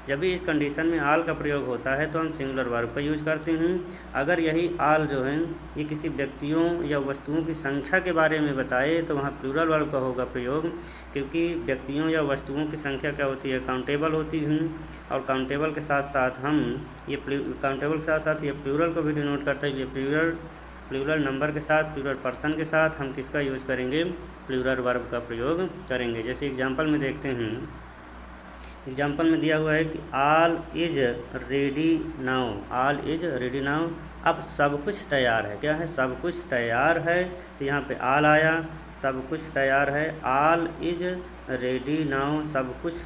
जब भी इस कंडीशन में आल का प्रयोग होता है तो हम सिंगुलर वर्ब का यूज करते हैं। अगर यही आल जो है ये किसी व्यक्तियों या वस्तुओं की संख्या के बारे में बताए तो वहाँ प्लूरल वर्ब का होगा प्रयोग, क्योंकि व्यक्तियों या वस्तुओं की संख्या क्या होती है, काउंटेबल होती है, और काउंटेबल के साथ साथ हम ये काउंटेबल के साथ साथ ये प्लूरल को भी डिनोट करता है। ये प्लूरल नंबर के साथ, प्लूरल पर्सन के साथ हम किसका यूज करेंगे, प्लूरल वर्ब का प्रयोग करेंगे। जैसे एग्जांपल में देखते हैं, एग्जांपल में दिया हुआ है कि all is ready now, all is ready now, अब सब कुछ तैयार है। क्या है, सब कुछ तैयार है, तो यहाँ पे आल आया, सब कुछ तैयार है, आल इज रेडी नाउ, सब कुछ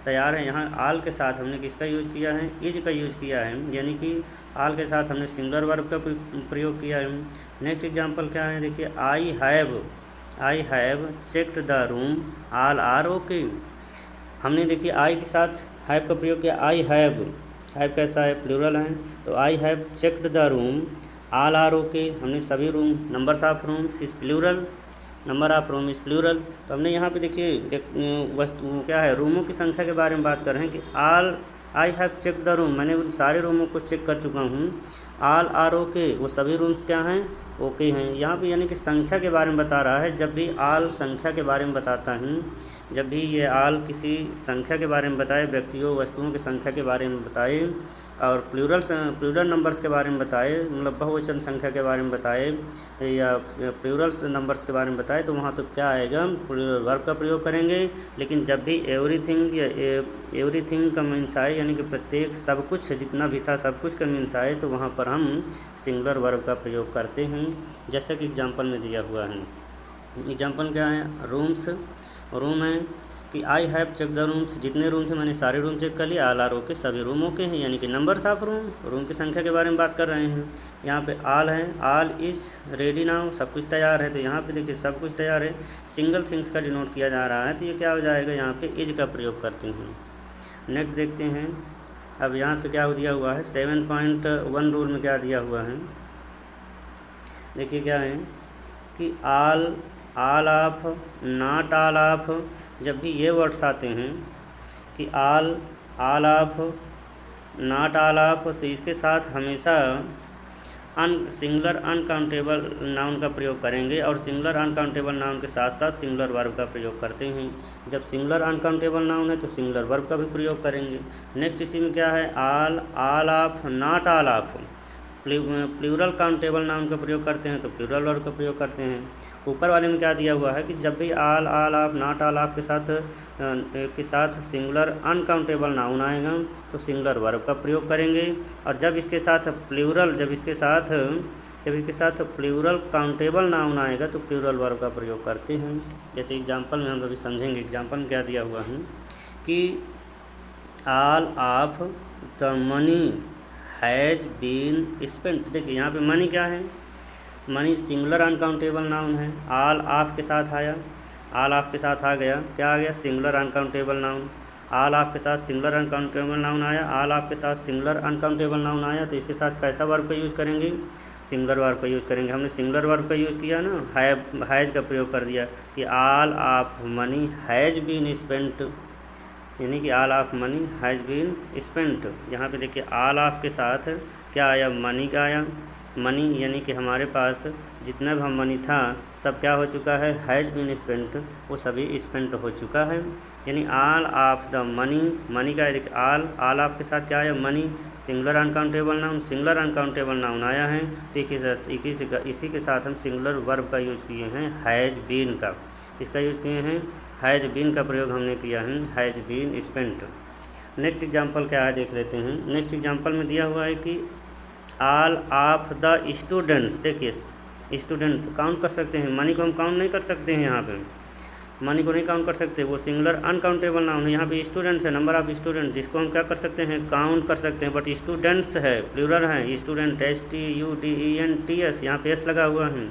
तैयार है। यहाँ आल के साथ हमने किसका यूज किया है, इज का यूज किया है, यानी कि आल के साथ हमने सिंगुलर वर्ब का प्रयोग किया है। नेक्स्ट एग्जांपल क्या है, देखिए I have checked the room, all are okay. हमने देखिए आई के साथ हैव का प्रयोग किया, आई हैव कैसा है, प्लूरल है, तो I have checked the room, all are okay. हमने सभी room, numbers of rooms is plural, number of room is plural. तो हमने यहाँ पे देखिए वस्तु क्या है, रूमों की संख्या के बारे में बात कर रहे हैं कि all I have check the room, मैंने उन सारे रूमों को चेक कर चुका हूँ, आल आर ओके, वो सभी रूम्स क्या हैं, ओके हैं। यहाँ पे यानी कि संख्या के बारे में बता रहा है। जब भी आल संख्या के बारे में बताता है, जब भी ये आल किसी संख्या के बारे में बताए, व्यक्तियों वस्तुओं की संख्या के बारे में बताए, और प्लूरल नंबर्स के बारे में बताए, मतलब बहुवचन संख्या के बारे में बताए, या प्लूरल नंबर्स के बारे में बताए, तो वहाँ तो क्या आएगा, प्लूरल वर्ब का प्रयोग करेंगे। लेकिन जब भी एवरीथिंग या एवरीथिंग का मीन्स आए, यानी कि प्रत्येक सब कुछ जितना भी था सब कुछ का मीन्स आए, तो वहाँ पर हम सिंगुलर वर्ब का प्रयोग करते हैं, जैसा कि एग्जाम्पल में दिया हुआ है। एग्जाम्पल क्या है, रूम्स, रूम है, कि I have check the rooms, जितने रूम्स हैं मैंने सारे रूम चेक कर लिए, आल आर ओके, सभी रूम ओके हैं, यानी कि नंबर्स ऑफ रूम की संख्या के बारे में बात कर रहे हैं। यहाँ पे आल है, आल इज़ रेडी नाउ, सब कुछ तैयार है। तो यहाँ पे देखिए सब कुछ तैयार है, सिंगल थिंग्स का डिनोट किया जा रहा है, तो ये क्या हो जाएगा, यहाँ पे इज का प्रयोग करते हैं। नेक्स्ट देखते हैं, अब यहाँ पे क्या दिया हुआ है 7.1 रूल में क्या दिया हुआ है, देखिए क्या है कि आल ऑफ, नॉट ऑल ऑफ, जब भी ये वर्ड्स आते हैं कि आल ऑफ, नॉट ऑल ऑफ, तो इसके साथ हमेशा सिंगुलर अनकाउंटेबल नाउन का प्रयोग करेंगे, और सिंगुलर अनकाउंटेबल नाउन के साथ साथ सिंगुलर वर्ब का प्रयोग करते हैं। जब सिंगुलर अनकाउंटेबल नाउन है तो सिंगुलर वर्ब का भी प्रयोग करेंगे। नेक्स्ट इसी में क्या है, all of, not all of, plural countable noun का प्रयोग करते हैं तो प्लूरल वर्ब का प्रयोग करते हैं। ऊपर वाले में क्या दिया हुआ है कि जब भी आल ऑफ, नॉट ऑल ऑफ के साथ सिंगुलर अनकाउंटेबल नाउन आएगा तो सिंगुलर वर्ब का प्रयोग करेंगे, और जब इसके साथ प्लूरल काउंटेबल नाउन आएगा तो प्लूरल वर्ब का प्रयोग करते हैं। जैसे एग्जांपल में हम अभी समझेंगे, एग्जांपल में क्या दिया हुआ है कि all of the money has been spent. देखिए यहाँ पे मनी क्या है, मनी सिंगुलर अनकाउंटेबल नाउन है, ऑल ऑफ के साथ आया, ऑल ऑफ के साथ आ गया, क्या आ गया, singular uncountable noun. All of के साथ सिंगुलर अनकाउंटेबल नाउन आया, ऑल ऑफ के साथ सिंगुलर अनकाउंटेबल नाउन आया, तो इसके साथ कैसा वर्ब का यूज़ करेंगे, सिंगुलर वर्ब का यूज़ करेंगे। हमने सिंगुलर वर्ब का यूज़ किया ना, हैज़ का प्रयोग कर दिया कि all of money has been spent, यानी कि all of money has been spent. यहाँ पे देखिए ऑल ऑफ के साथ क्या आया, मनी का आया, मनी यानी कि हमारे पास जितना भी मनी था सब क्या हो चुका है, हैज़ बीन स्पेंट, वो सभी स्पेंट हो चुका है। यानी ऑल ऑफ द मनी का देखिए ऑल ऑफ के साथ क्या आया, money, singular uncountable noun, singular uncountable noun आया है, तो इसी के साथ हम सिंगुलर वर्ब का यूज़ किए हैं, हैज़ बीन का, इसका यूज़ किए हैं, हैज़ बीन का प्रयोग हमने किया है, has been spent. Next example क्या है देख लेते हैं। नेक्स्ट एग्जांपल में दिया हुआ है कि ऑल ऑफ द स्टूडेंट्स, देखिए स्टूडेंट्स काउंट कर सकते हैं, मनी को हम काउंट नहीं कर सकते हैं, यहाँ पे मनी को नहीं काउंट कर सकते, वो सिंगुलर अनकाउंटेबल नाउन है। यहाँ पे स्टूडेंट्स है, नंबर ऑफ स्टूडेंट्स, जिसको हम क्या कर सकते हैं, काउंट कर सकते हैं, बट स्टूडेंट्स है, प्लूरल है, स्टूडेंट STUDENTS, यहाँ पे एस लगा हुआ है,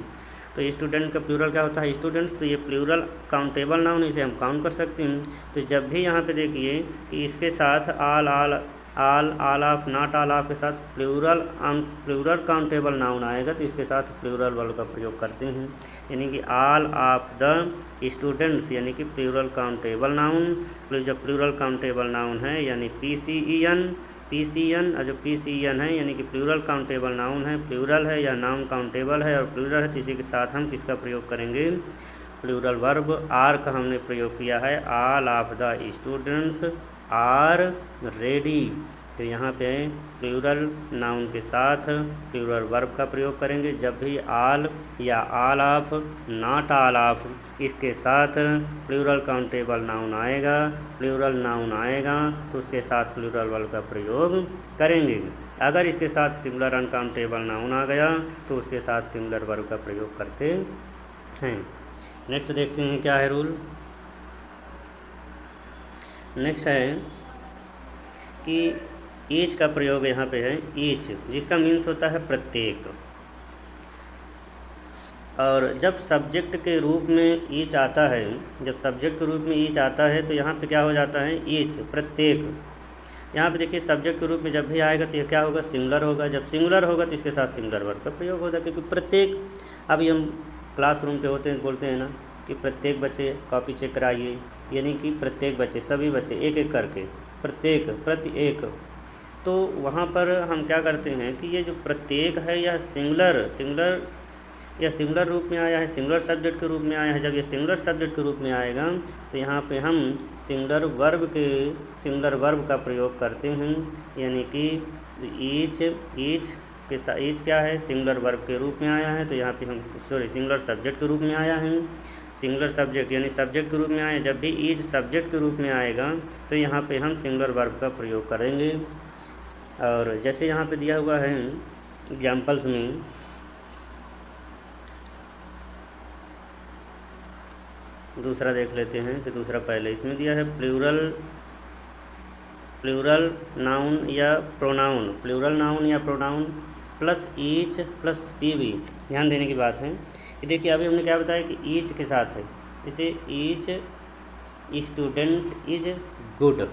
तो स्टूडेंट का प्लूरल क्या होता है, स्टूडेंट्स, तो ये प्लूरल काउंटेबल नाउन, इसे हम काउंट कर सकते हैं। तो जब भी यहाँ पे देखिए कि इसके साथ all of, not all of के साथ प्लूरल काउंटेबल नाउन आएगा तो इसके साथ प्लूरल वर्ब का प्रयोग करते हैं, यानी कि ऑल ऑफ द स्टूडेंट्स, यानी कि प्लूरल काउंटेबल नाउन। जब प्लूरल काउंटेबल नाउन है यानी PCN, और जो PCN है यानी कि प्लूरल काउंटेबल नाउन है, प्लूरल है या नाउन काउंटेबल है और प्लूरल है, तो इसी के साथ हम किसका प्रयोग करेंगे, प्लूरल वर्ब आर का हमने प्रयोग किया है, all of the students are ready. तो यहाँ पे प्लूरल नाउन के साथ प्लूरल वर्ब का प्रयोग करेंगे, जब भी ऑल या all of, not all of, इसके साथ प्लूरल काउंटेबल नाउन आएगा, प्लूरल नाउन आएगा तो उसके साथ प्लूरल वर्ब का प्रयोग करेंगे। अगर इसके साथ सिंगुलर अनकाउंटेबल नाउन आ गया तो उसके साथ सिंगुलर वर्ब का प्रयोग करते हैं। नेक्स्ट देखते हैं क्या है रूल। नेक्स्ट है कि ईच का प्रयोग यहाँ पे है, ईच जिसका मीन्स होता है प्रत्येक, और जब सब्जेक्ट के रूप में ईच आता है, जब सब्जेक्ट के रूप में ईच आता है तो यहाँ पे क्या हो जाता है, ईच प्रत्येक। यहाँ पे देखिए सब्जेक्ट के रूप में जब भी आएगा तो ये क्या होगा, सिंगुलर होगा, जब सिंगुलर होगा तो इसके साथ सिंगुलर वर्ब का प्रयोग होगा, क्योंकि प्रत्येक, अभी हम क्लासरूम पे होते हैं, बोलते हैं ना कि प्रत्येक बच्चे कॉपी चेक कराइए, यानी कि प्रत्येक बच्चे, सभी बच्चे एक एक करके, प्रति एक, तो वहाँ पर हम क्या करते हैं कि ये जो प्रत्येक है यह सिंगुलर रूप में आया है, सिंगुलर सब्जेक्ट के रूप में आया है। जब ये सिंगुलर सब्जेक्ट के रूप में आएगा तो यहाँ पे हम सिंगुलर वर्ब का प्रयोग करते हैं, यानी कि ईच क्या है, सिंगुलर वर्ब के रूप में आया है, तो यहाँ पे हम सिंगुलर सब्जेक्ट के रूप में आया है, सिंगुलर सब्जेक्ट यानी सब्जेक्ट के रूप में आया। जब भी ईच सब्जेक्ट के रूप में आएगा तो यहाँ पे हम सिंगुलर वर्ब का प्रयोग करेंगे। और जैसे यहाँ पे दिया हुआ है एग्जाम्पल्स में दूसरा देख लेते हैं कि दूसरा पहले इसमें दिया है प्लूरल नाउन या pronoun plus each plus PV. ध्यान देने की बात है कि देखिए अभी हमने क्या बताया कि ईच के साथ है, जैसे each student is good.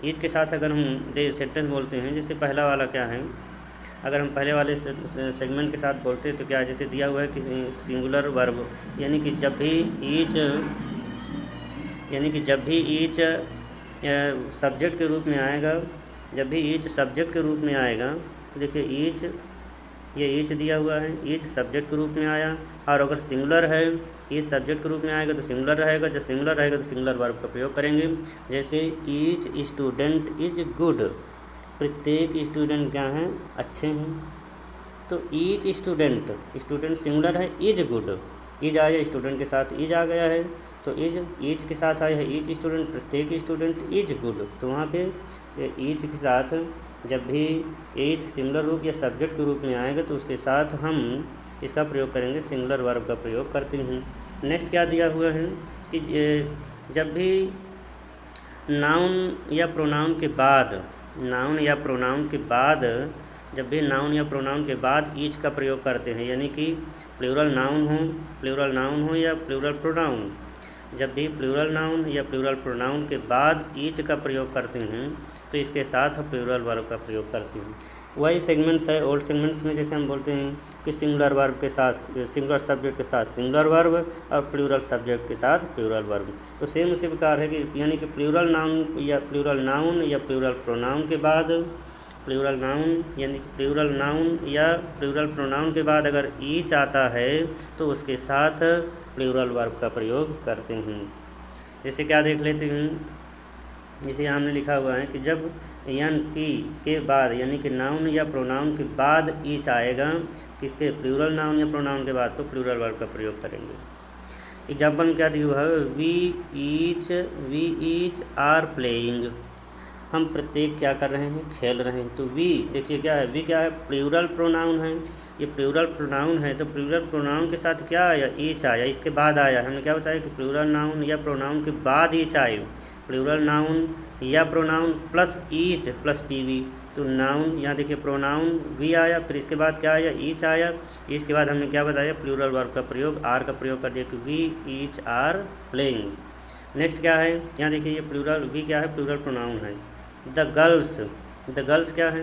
Each के साथ अगर हम सेंटेंस बोलते हैं, जैसे पहला वाला क्या है, अगर हम पहले वाले सेगमेंट के साथ बोलते हैं तो क्या, जैसे दिया हुआ है कि सिंगुलर वर्ब, यानी कि जब भी ईच सब्जेक्ट के रूप में आएगा, तो देखिए ईच दिया हुआ है, ईच सब्जेक्ट के रूप में आया, और अगर सिंगुलर है ईच सब्जेक्ट के रूप में आएगा तो सिंगुलर रहेगा, जब सिंगुलर रहेगा तो सिंगुलर वर्ब का प्रयोग करेंगे। जैसे ईच स्टूडेंट इज गुड, प्रत्येक स्टूडेंट क्या हैं, अच्छे हैं। तो ईच स्टूडेंट सिंगुलर है, इज गुड, इज आया स्टूडेंट के साथ इज आ गया है, तो ईच के साथ आया है ईच स्टूडेंट, प्रत्येक स्टूडेंट इज गुड। तो वहाँ पे ईच के साथ जब भी ईच सिंगुलर रूप या सब्जेक्ट के रूप में आएगा तो उसके साथ हम इसका प्रयोग करेंगे, सिंगुलर वर्ब का प्रयोग करते हैं। नेक्स्ट क्या दिया हुआ है कि जब भी नाउन या प्रोनाउन के बाद ईच का प्रयोग करते हैं, यानी कि प्लूरल नाउन हो या प्लूरल प्रोनाउन, जब भी प्लूरल नाउन या प्लूरल प्रोनाउन के बाद ईच का प्रयोग करते हैं तो इसके साथ प्लूरल वर्ब का प्रयोग करते हैं। वही सेगमेंट्स है, ओल्ड सेगमेंट्स में जैसे हम बोलते हैं कि सिंगुलर वर्ब के साथ, सिंगुलर सब्जेक्ट के साथ सिंगुलर वर्ब और प्लूरल सब्जेक्ट के साथ प्लूरल वर्ब। तो सेम उसी प्रकार है कि यानी कि प्लूरल नाउन या प्लूरल प्रोनाउन के बाद प्लूरल प्रोनाउन के बाद अगर ईच आता है तो उसके साथ प्लूरल वर्ब का प्रयोग करते हैं। जैसे क्या देख लेते हैं, जैसे यहाँ हमने लिखा हुआ है कि जब एन पी के बाद यानी कि नाउन या प्रोनाउन के बाद ईच आएगा, किसके, प्लूरल नाउन या प्रोनाउन के बाद, तो प्लूरल वर्ब का प्रयोग करेंगे। एग्जाम्पल में क्या दिया हुआ है, वी ईच आर प्लेइंग, हम प्रत्येक क्या कर रहे हैं, खेल रहे हैं। तो वी देखिए क्या है, वी क्या है, प्लूरल प्रोनाउन है, ये प्लूरल प्रोनाउन है, तो प्लूरल प्रोनाउन के साथ क्या आया, ईच आया, इसके बाद आया। हमने क्या बताया कि प्लूरल नाउन या प्रोनाउन के बाद ईच आए, प्लूरल नाउन या pronoun plus each plus PV. तो नाउन यहाँ देखिए प्रोनाउन वी आया, फिर इसके बाद क्या आया, ईच आया, इसके बाद हमने क्या बताया, प्लूरल वर्ब का प्रयोग, आर का प्रयोग कर दिया कि we each are playing. Next क्या है, यहाँ देखिए ये प्लूरल वी क्या है, प्लूरल प्रोनाउन है। द गर्ल्स क्या है,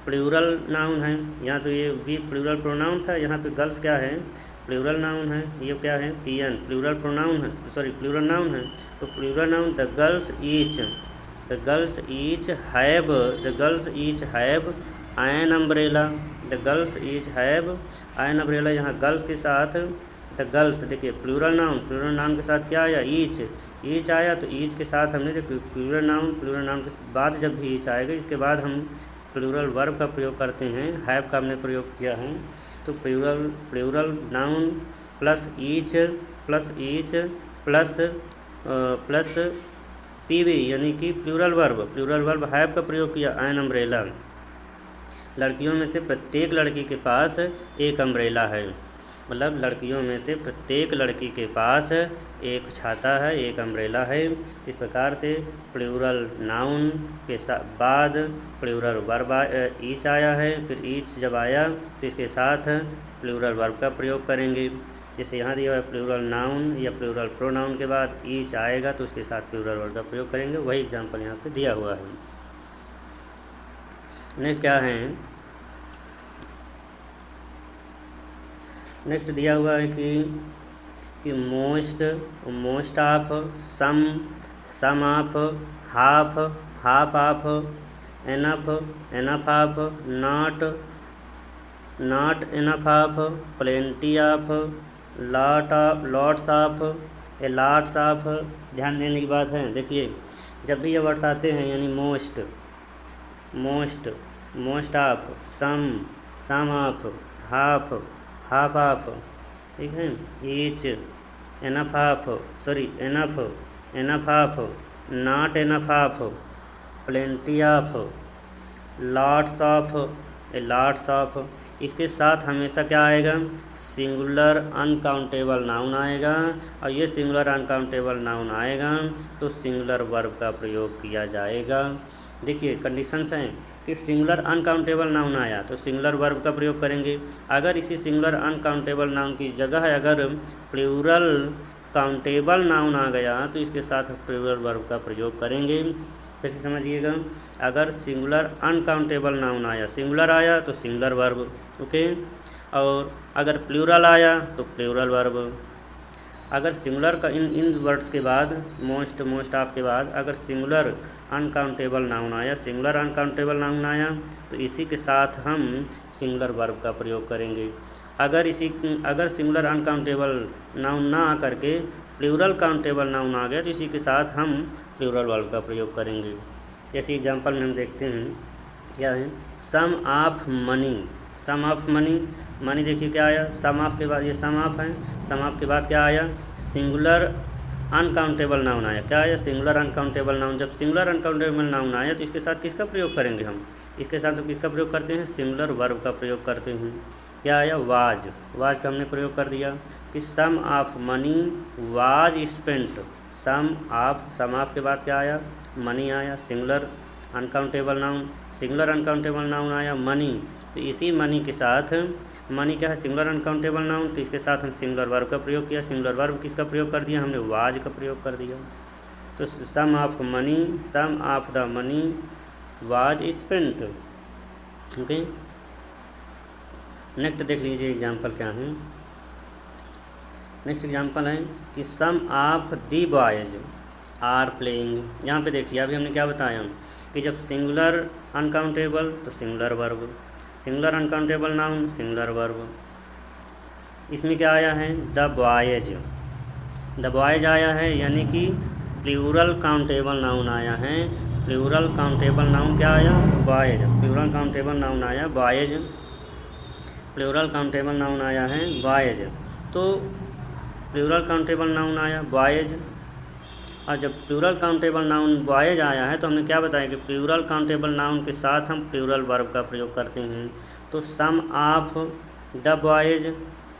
प्लूरल नाउन है, यहाँ तो ये वी प्लूरल प्रोनाउन था, यहाँ पे गर्ल्स क्या है, प्लूरल नाउन है, ये क्या है, पीएन प्लूरल नाउन है। तो plural noun, the girls each have an umbrella, यहाँ गर्ल्स के साथ द गर्ल्स, देखिए प्लूरल नाउन के साथ क्या आया, ईच आया, तो ईच के साथ हमने देखिए प्लूरल नाउन के बाद जब भी ईच आएगा इसके बाद हम प्लूरल वर्ब का प्रयोग करते हैं, हैव का हमने प्रयोग किया है। तो plural noun plus each plus PV यानी कि प्लूरल वर्ब हैव का प्रयोग किया, एन अम्ब्रेला, लड़कियों में से प्रत्येक लड़की के पास एक अम्ब्रेला है, मतलब लड़कियों में से प्रत्येक लड़की के पास एक छाता है, एक अम्ब्रेला है। इस प्रकार से प्लूरल नाउन के बाद प्लूरल वर्ब ईच आया है, फिर ईच जब आया तो इसके साथ प्लूरल वर्ब का प्रयोग करेंगे। जैसे यहाँ दिया हुआ है प्लूरल नाउन या प्लूरल प्रोनाउन के बाद ईच आएगा तो उसके साथ प्लूरल वर्ब का प्रयोग करेंगे, वही एग्जाम्पल यहाँ पे दिया हुआ है। नेक्स्ट क्या है, नेक्स्ट दिया हुआ है कि most of, some of, half of, enough of, not enough of, plenty of, lots of, a lots of. ध्यान देने की बात है, देखिए जब भी ये वर्ड्स आते हैं यानी most of, some of, half of, ठीक है, each, enough of, not enough of, plenty of, lots of, a lots of. इसके साथ हमेशा क्या आएगा, सिंगुलर अनकाउंटेबल नाउन आएगा, और ये सिंगुलर अनकाउंटेबल नाउन आएगा तो सिंगुलर वर्ब का प्रयोग किया जाएगा। देखिए कंडीशंस हैं कि सिंगुलर अनकाउंटेबल नाउन आया तो सिंगुलर वर्ब का प्रयोग करेंगे। अगर इसी सिंगुलर अनकाउंटेबल नाउन की जगह अगर प्लूरल काउंटेबल नाउन आ गया तो इसके साथ प्लूरल वर्ब का प्रयोग करेंगे। फिर से समझिएगा, अगर सिंगुलर अनकाउंटेबल नाउन आया, सिंगुलर आया तो सिंगुलर वर्ब, ओके, और अगर प्लूरल आया तो प्लूरल वर्ब। अगर सिंगुलर का इन वर्ड्स के बाद मोस्ट ऑफ के बाद अगर सिंगुलर अनकाउंटेबल नाउन आया, सिंगुलर अनकाउंटेबल नाउन आया तो इसी के साथ हम सिंगुलर वर्ब का प्रयोग करेंगे। अगर सिंगुलर अनकाउंटेबल नाउन ना आकर के प्लूरल काउंटेबल नाउन आ गया तो इसी के साथ हम प्लूरल वर्ब का प्रयोग करेंगे। जैसे एग्जांपल में हम देखते हैं क्या है, some of money, some of money, money देखिए क्या आया, सम ऑफ के बाद ये सम ऑफ है, सम ऑफ के बाद क्या आया, सिंगुलर अनकाउंटेबल नाउन आया, क्या आया, सिंगुलर अनकाउंटेबल नाउन। जब सिंगुलर अनकाउंटेबल नाउन आया तो इसके साथ किसका प्रयोग करेंगे हम, इसके साथ हम किसका प्रयोग करते हैं, सिंगुलर वर्ब का प्रयोग करते हैं। क्या आया, वाज, वाज का हमने प्रयोग कर दिया कि some of money was spent, some of के बाद क्या आया, मनी आया, singular uncountable noun, singular uncountable noun आया मनी, तो इसी मनी के साथ, मनी क्या है, सिंगुलर अनकाउंटेबल नाउन, तो इसके साथ हम सिंगुलर वर्ब का प्रयोग किया। सिंगुलर वर्ब किसका प्रयोग कर दिया, हमने वाज का प्रयोग कर दिया। तो some of money, some of the money was spent, okay. Next देख लीजिए एग्जाम्पल क्या है। नेक्स्ट एग्जाम्पल है कि some of the boys are playing. यहाँ पे देखिए अभी हमने क्या बताया कि जब सिंगुलर अनकाउंटेबल तो singular verb, singular uncountable noun singular verb. इसमें क्या आया है, द बॉयज, द बॉयज आया है, यानी कि प्लूरल काउंटेबल नाउन आया है। प्लूरल काउंटेबल नाउन क्या आया, बॉयज, प्लूरल काउंटेबल नाउन आया बॉयज, प्लूरल काउंटेबल नाउन आया है बॉयज। तो प्लूरल काउंटेबल नाउन आया बॉयज, और जब प्लूरल काउंटेबल नाउन बॉयज आया है तो हमने क्या बताया कि प्लूरल काउंटेबल नाउन के साथ हम प्लूरल वर्ब का प्रयोग करते हैं। तो सम ऑफ द बॉयज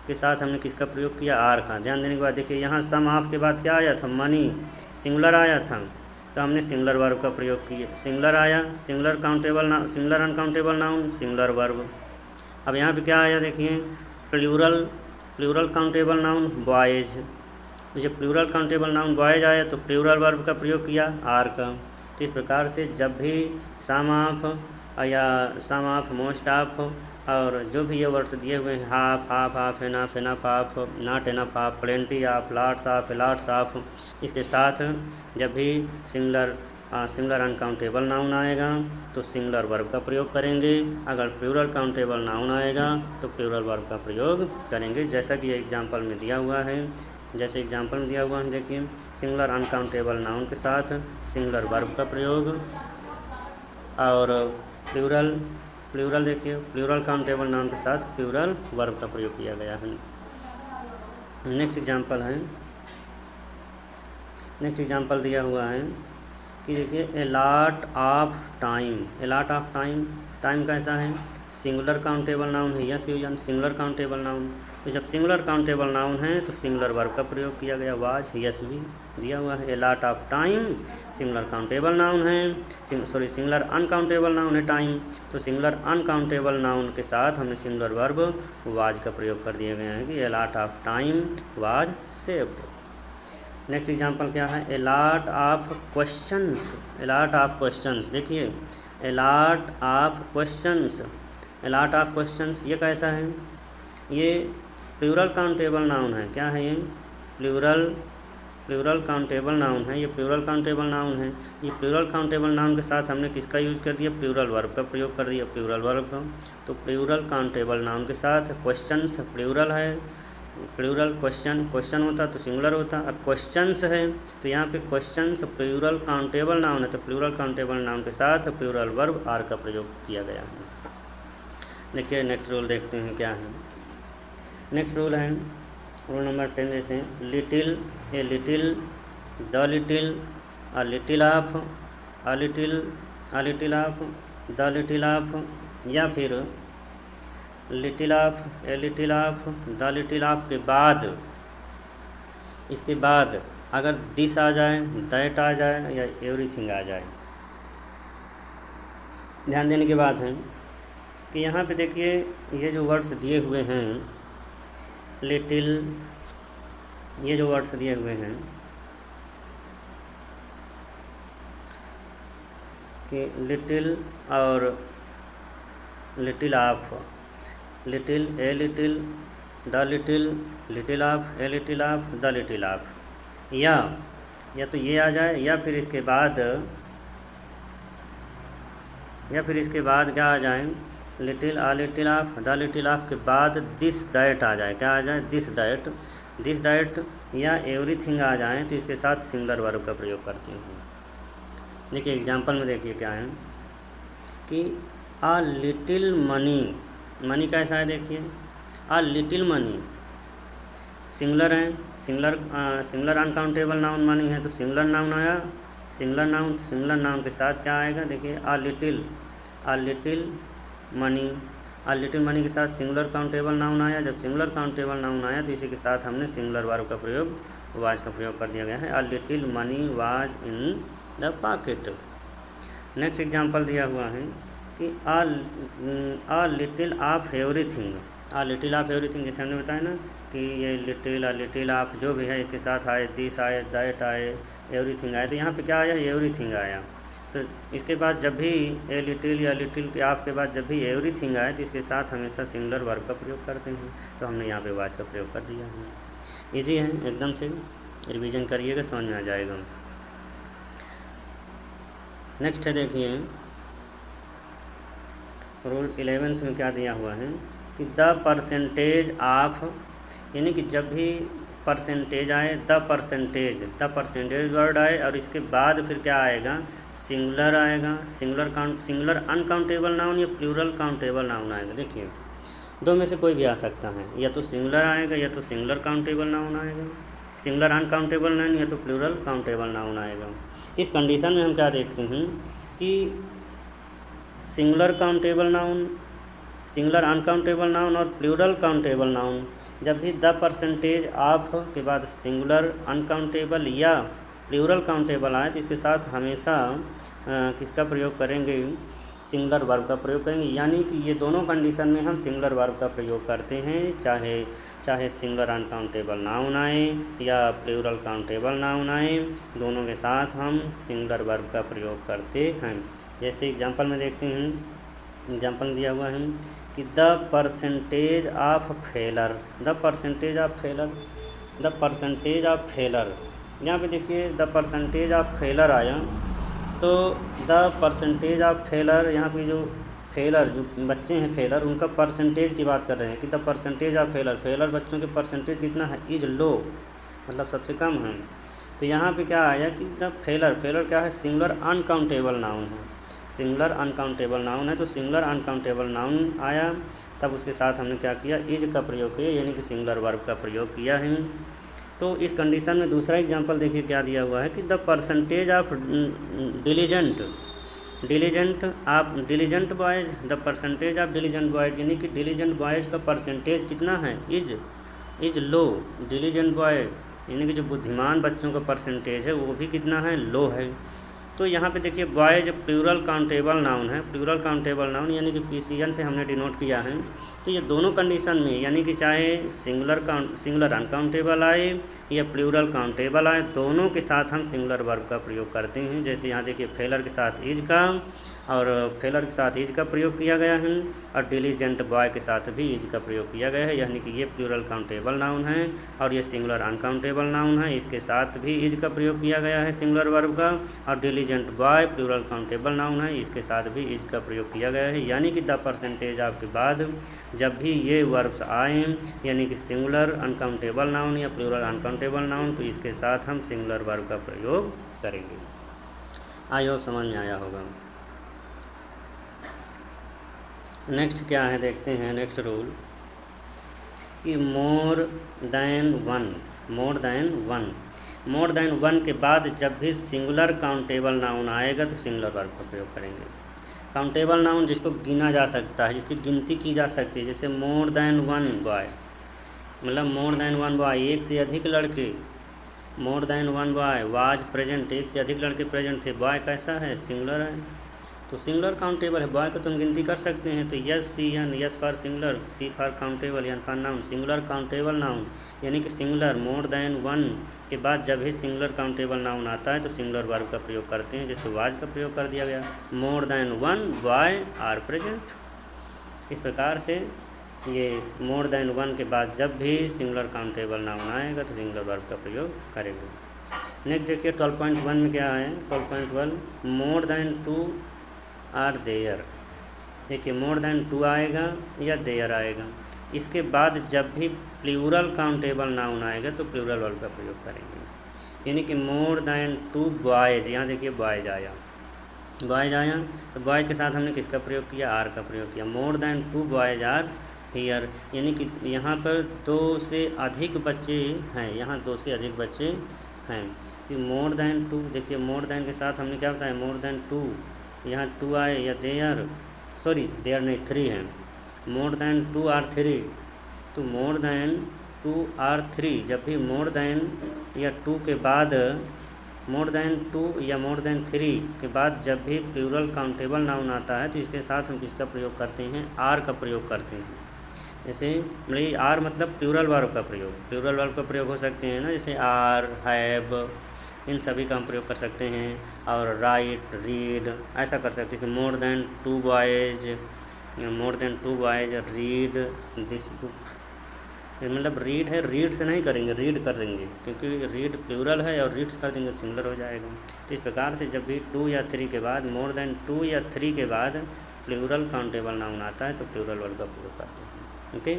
के साथ हमने किसका प्रयोग किया, आर का। ध्यान देने के बाद देखिए यहाँ सम ऑफ के बाद क्या आया था, मनी, सिंगुलर आया था तो हमने सिंगुलर वर्ब का प्रयोग किया। सिंगुलर आया, singular countable noun, singular uncountable noun singular verb. अब यहाँ पे क्या आया देखिए, प्लूरल काउंटेबल नाउन बॉयज, तो जब प्लूरल काउंटेबल नाउन बॉयज आया तो प्लूरल वर्ब का प्रयोग किया, आर का। तो इस प्रकार से जब भी सम ऑफ या सम ऑफ, मोस्ट ऑफ, और जो भी ये वर्ड्स दिए हुए हैं, half, half of, enough, enough of, not enough of, plenty of, lots of, lots of, इसके साथ जब भी सिंगुलर अनकाउंटेबल नाउन आएगा तो सिंगुलर वर्ब का प्रयोग करेंगे। अगर प्लूरल काउंटेबल नाउन आएगा तो प्लूरल वर्ब का प्रयोग करेंगे, जैसा कि एग्जाम्पल में दिया हुआ है। जैसे एग्जाम्पल में दिया हुआ है देखिए, सिंगुलर अनकाउंटेबल नाउन के साथ सिंगुलर वर्ब का प्रयोग, और प्लूरल देखिए, प्लूरल काउंटेबल नाउन के साथ प्लूरल वर्ब का प्रयोग किया गया है। नेक्स्ट एग्जाम्पल है, नेक्स्ट एग्जाम्पल दिया हुआ है कि देखिए a lot of time, A lot of time, time कैसा है, सिंगुलर काउंटेबल नाउन है, यस यूजन सिंगुलर काउंटेबल नाउन। तो जब सिंगुलर काउंटेबल नाउन है तो सिंगुलर वर्ब का प्रयोग किया गया, वाज, यस भी दिया हुआ है। A lot of time singular countable noun है, सिंगुलर अनकाउंटेबल नाउन है टाइम, तो सिंगुलर अनकाउंटेबल नाउन के साथ हमने सिंगुलर वर्ब वाज का प्रयोग कर दिया गया है कि a lot of time was saved. Next example क्या है, a lot of questions, a lot of questions, देखिए a lot of questions, a lot of questions, ये कैसा है, ये प्लूरल काउंटेबल नाउन है। क्या है ये, प्लूरल काउंटेबल नाउन है, ये प्लूरल काउंटेबल नाउन है। ये प्लूरल काउंटेबल नाउन के साथ हमने किसका यूज कर दिया, प्लूरल वर्ब का प्रयोग कर दिया, प्लूरल वर्ब का। तो प्लूरल काउंटेबल नाउन के साथ क्वेश्चंस प्लूरल है, प्लूरल क्वेश्चन होता तो सिंगुलर होता, अब क्वेश्चंस है तो यहाँ पे क्वेश्चंस प्लूरल काउंटेबल नाउन है, तो प्लूरल काउंटेबल नाउन के साथ प्लूरल वर्ब आर का प्रयोग किया गया है। देखिए नेक्स्ट रूल देखते हैं क्या है। नेक्स्ट रूल है रूल नंबर 10, जैसे little, a little, the little, a little of, a little of, the little of, या फिर little of, a little of, the little of के बाद, इसके बाद अगर दिस आ जाए, दैट आ जाए या एवरीथिंग आ जाए, ध्यान देने की बात है कि यहाँ पे देखिए ये जो वर्ड्स दिए हुए हैं लिटिल, ये जो वर्ड्स दिए हुए हैं कि लिटिल और little of, little, a little, the little, little of, a little of, the little of, या तो ये आ जाए या फिर इसके बाद, क्या आ जाए, little, uh little of, the little of के बाद दिस दैट आ जाए, क्या आ जाए, दिस दैट, दिस दैट या एवरीथिंग आ जाए तो इसके साथ सिंगुलर वर्ब का प्रयोग करते हैं। देखिए एग्जांपल में देखिए क्या है कि आ लिटिल मनी, मनी कैसा है देखिए, आ लिटिल मनी सिंगुलर है, सिंगुलर अनकाउंटेबल नाउन मनी है तो सिंगुलर नाउन आया, सिंगुलर नाउन के साथ क्या आएगा देखिए, आ लिटिल मनी, आ लिटिल मनी के साथ सिंगुलर काउंटेबल नाउन आया। जब सिंगुलर काउंटेबल नाउन आया तो इसी के साथ हमने सिंगुलर वर्ब का प्रयोग, वाज का प्रयोग कर दिया गया है, आ little money was in the pocket. Next example दिया हुआ है कि आ little of everything, uh little of everything जैसे हमने बताया ना कि ये लिटिल, आ लिटिल ऑफ जो भी है इसके साथ आए, दिस आए, दैट आए, एवरीथिंग आए, तो यहाँ पे क्या आया, एवरीथिंग आया। तो इसके बाद जब भी ए लिटिल या लिटिल के ऑफ के बाद जब भी एवरीथिंग आए तो इसके साथ हमेशा सिंगुलर वर्ब का प्रयोग करते हैं, तो हमने यहाँ पे वाज का प्रयोग कर दिया है। ईजी है, एकदम से रिवीजन करिएगा, समझ में आ जाएगा। नेक्स्ट है देखिए रूल 11 में क्या दिया हुआ है कि द परसेंटेज ऑफ, यानी कि जब भी परसेंटेज आए, द परसेंटेज वर्ड आए और इसके बाद फिर क्या आएगा, सिंगुलर आएगा, सिंगुलर अनकाउंटेबल नाउन या प्लूरल काउंटेबल नाउन आएगा। देखिए दो में से कोई भी आ सकता है, या तो सिंगुलर आएगा या तो सिंगुलर काउंटेबल नाउन आएगा, सिंगुलर अनकाउंटेबल नाउन या तो प्लूरल काउंटेबल नाउन आएगा। इस कंडीशन में हम क्या देखते हैं कि singular countable noun, singular uncountable noun और प्लूरल काउंटेबल नाउन, जब भी द परसेंटेज ऑफ के बाद सिंगुलर अनकाउंटेबल या प्लूरल काउंटेबल आए तो इसके साथ हमेशा किसका प्रयोग करेंगे, सिंगुलर वर्ब का प्रयोग करेंगे। यानी कि ये दोनों कंडीशन में हम सिंगुलर वर्ब का प्रयोग करते हैं, चाहे सिंगुलर अनकाउंटेबल नाउन आए या प्लूरल काउंटेबल नाउन आए, दोनों के साथ हम सिंगुलर वर्ब का प्रयोग करते हैं। जैसे एग्जांपल में देखते हैं, एग्जांपल दिया हुआ है कि the percentage of failure, the percentage of failure, the percentage of failure, यहाँ पे देखिए द परसेंटेज ऑफ फेलर आया तो द परसेंटेज ऑफ फेलर, यहाँ पे जो फेलर, जो बच्चे हैं फेलर, उनका परसेंटेज की बात कर रहे हैं कि द परसेंटेज ऑफ फेलर बच्चों के परसेंटेज कितना है, इज लो, मतलब सबसे कम है। तो यहाँ पे क्या आया कि द फेलर क्या है, सिंगुलर अनकाउंटेबल नाउन है, सिंगुलर अनकाउंटेबल नाउन है, तो सिंगुलर अनकाउंटेबल नाउन आया तब उसके साथ हमने क्या किया, इज का प्रयोग किया, यानी कि सिंगुलर वर्ब का प्रयोग किया है। तो इस कंडीशन में दूसरा एग्जांपल देखिए क्या दिया हुआ है कि the percentage of diligent boys, the percentage of diligent boys, यानी कि डिलीजेंट बॉयज़ का परसेंटेज कितना है, इज लो, डिलीजेंट बॉय यानी कि जो बुद्धिमान बच्चों का परसेंटेज है वो भी कितना है, लो है। तो यहाँ पे देखिए बॉयज़ प्लूरल काउंटेबल नाउन है, प्लूरल काउंटेबल नाउन यानी कि PCN से हमने डिनोट किया है। तो ये दोनों कंडीशन में, यानी कि चाहे सिंगुलर अनकाउंटेबल आए या प्लूरल काउंटेबल आए, दोनों के साथ हम सिंगुलर वर्ब का प्रयोग करते हैं। जैसे यहाँ देखिए फेलर के साथ इज का और फेलर के साथ इज का प्रयोग किया गया है और डिलीजेंट बॉय के साथ भी इज का प्रयोग किया गया है, यानी कि ये प्लूरल काउंटेबल नाउन है और ये सिंगुलर अनकाउंटेबल नाउन है, इसके साथ भी इज का प्रयोग किया गया है सिंगुलर वर्ब का। और diligent boy plural countable noun है, इसके साथ भी इज का प्रयोग किया गया है। यानी कि द परसेंटेज ऑफ के बाद जब भी ये वर्ब्स आए, यानी कि सिंगुलर अनकाउंटेबल नाउन या प्लूरल अनकाउंटेबल नाउन, तो इसके साथ हम सिंगुलर वर्ब का प्रयोग करेंगे। आई होप समझ में आया होगा। नेक्स्ट क्या है देखते हैं, नेक्स्ट रूल कि मोर देन वन के बाद जब भी सिंगुलर काउंटेबल नाउन आएगा तो सिंगुलर वर्ब का प्रयोग करेंगे। काउंटेबल नाउन जिसको गिना जा सकता है, जिसकी गिनती की जा सकती है, जैसे मोर देन वन बॉय, मतलब मोर देन वन बॉय, एक से अधिक लड़के। मोर than one boy was present, एक से अधिक लड़के प्रेजेंट थे। बॉय कैसा है, सिंगुलर है, तो सिंगुलर काउंटेबल है। बॉय को तुम गिनती कर सकते हैं, तो S C N, S for singular, C for countable, N for noun, singular countable noun. यानी कि सिंगुलर मोर देन वन के बाद जब भी सिंगुलर काउंटेबल नाउन आता है तो सिंगुलर वर्ब का प्रयोग करते हैं, जैसे वाज का प्रयोग कर दिया गया, more than one boy are present. इस प्रकार से ये मोर देन वन के बाद जब भी सिंगुलर काउंटेबल नाउन आएगा तो सिंगुलर वर्ब का प्रयोग करेंगे। नेक्स्ट देखिए 12.1 में क्या है, 12.1 more than two are there. देखिए मोर देन टू आएगा या देयर आएगा, इसके बाद जब भी प्लूरल काउंटेबल नाउन आएगा तो प्लूरल वर्ब का प्रयोग करेंगे। यानी कि मोर देन टू बॉयज़, यहाँ देखिए बॉयज़ आया, बॉयज़ आया तो बॉय के साथ हमने किसका प्रयोग किया, आर का प्रयोग किया। More than two boys are here, यानी कि यहाँ पर 2 से अधिक बच्चे हैं, यहाँ 2 से अधिक बच्चे हैं। कि मोर देन टू, देखिए मोर देन के साथ हमने क्या बताया, मोर देन टू, यहाँ 2 आए या देयर, सॉरी देयर नहीं 3 है। मोर देन 2 आर 3, तो मोर देन 2 आर 3, जब भी मोर देन या 2 के बाद, मोर देन 2 या मोर देन 3 के बाद जब भी प्लूरल काउंटेबल नाउन आता है तो इसके साथ हम किसका प्रयोग करते हैं, आर का प्रयोग करते हैं। जैसे मतलब आर मतलब प्लूरल वर्ब का प्रयोग, प्लूरल वर्ब का प्रयोग हो सकते हैं ना, जैसे आर, हैव, इन सभी का हम प्रयोग कर सकते हैं। और राइट, रीड, ऐसा कर सकते हैं कि more than 2 boys, more than 2 boys read this book. मतलब रीड है, रीड से नहीं करेंगे, रीड करेंगे, क्योंकि रीड प्लूरल है और रीड्स कर देंगे सिंगुलर हो जाएगा। तो इस प्रकार से जब भी 2 या 3 के बाद, मोर देन 2 या 3 के बाद प्लूरल काउंटेबल नाउन आता है तो प्लूरल वर्ब का प्रयोग करते हैं। ओके,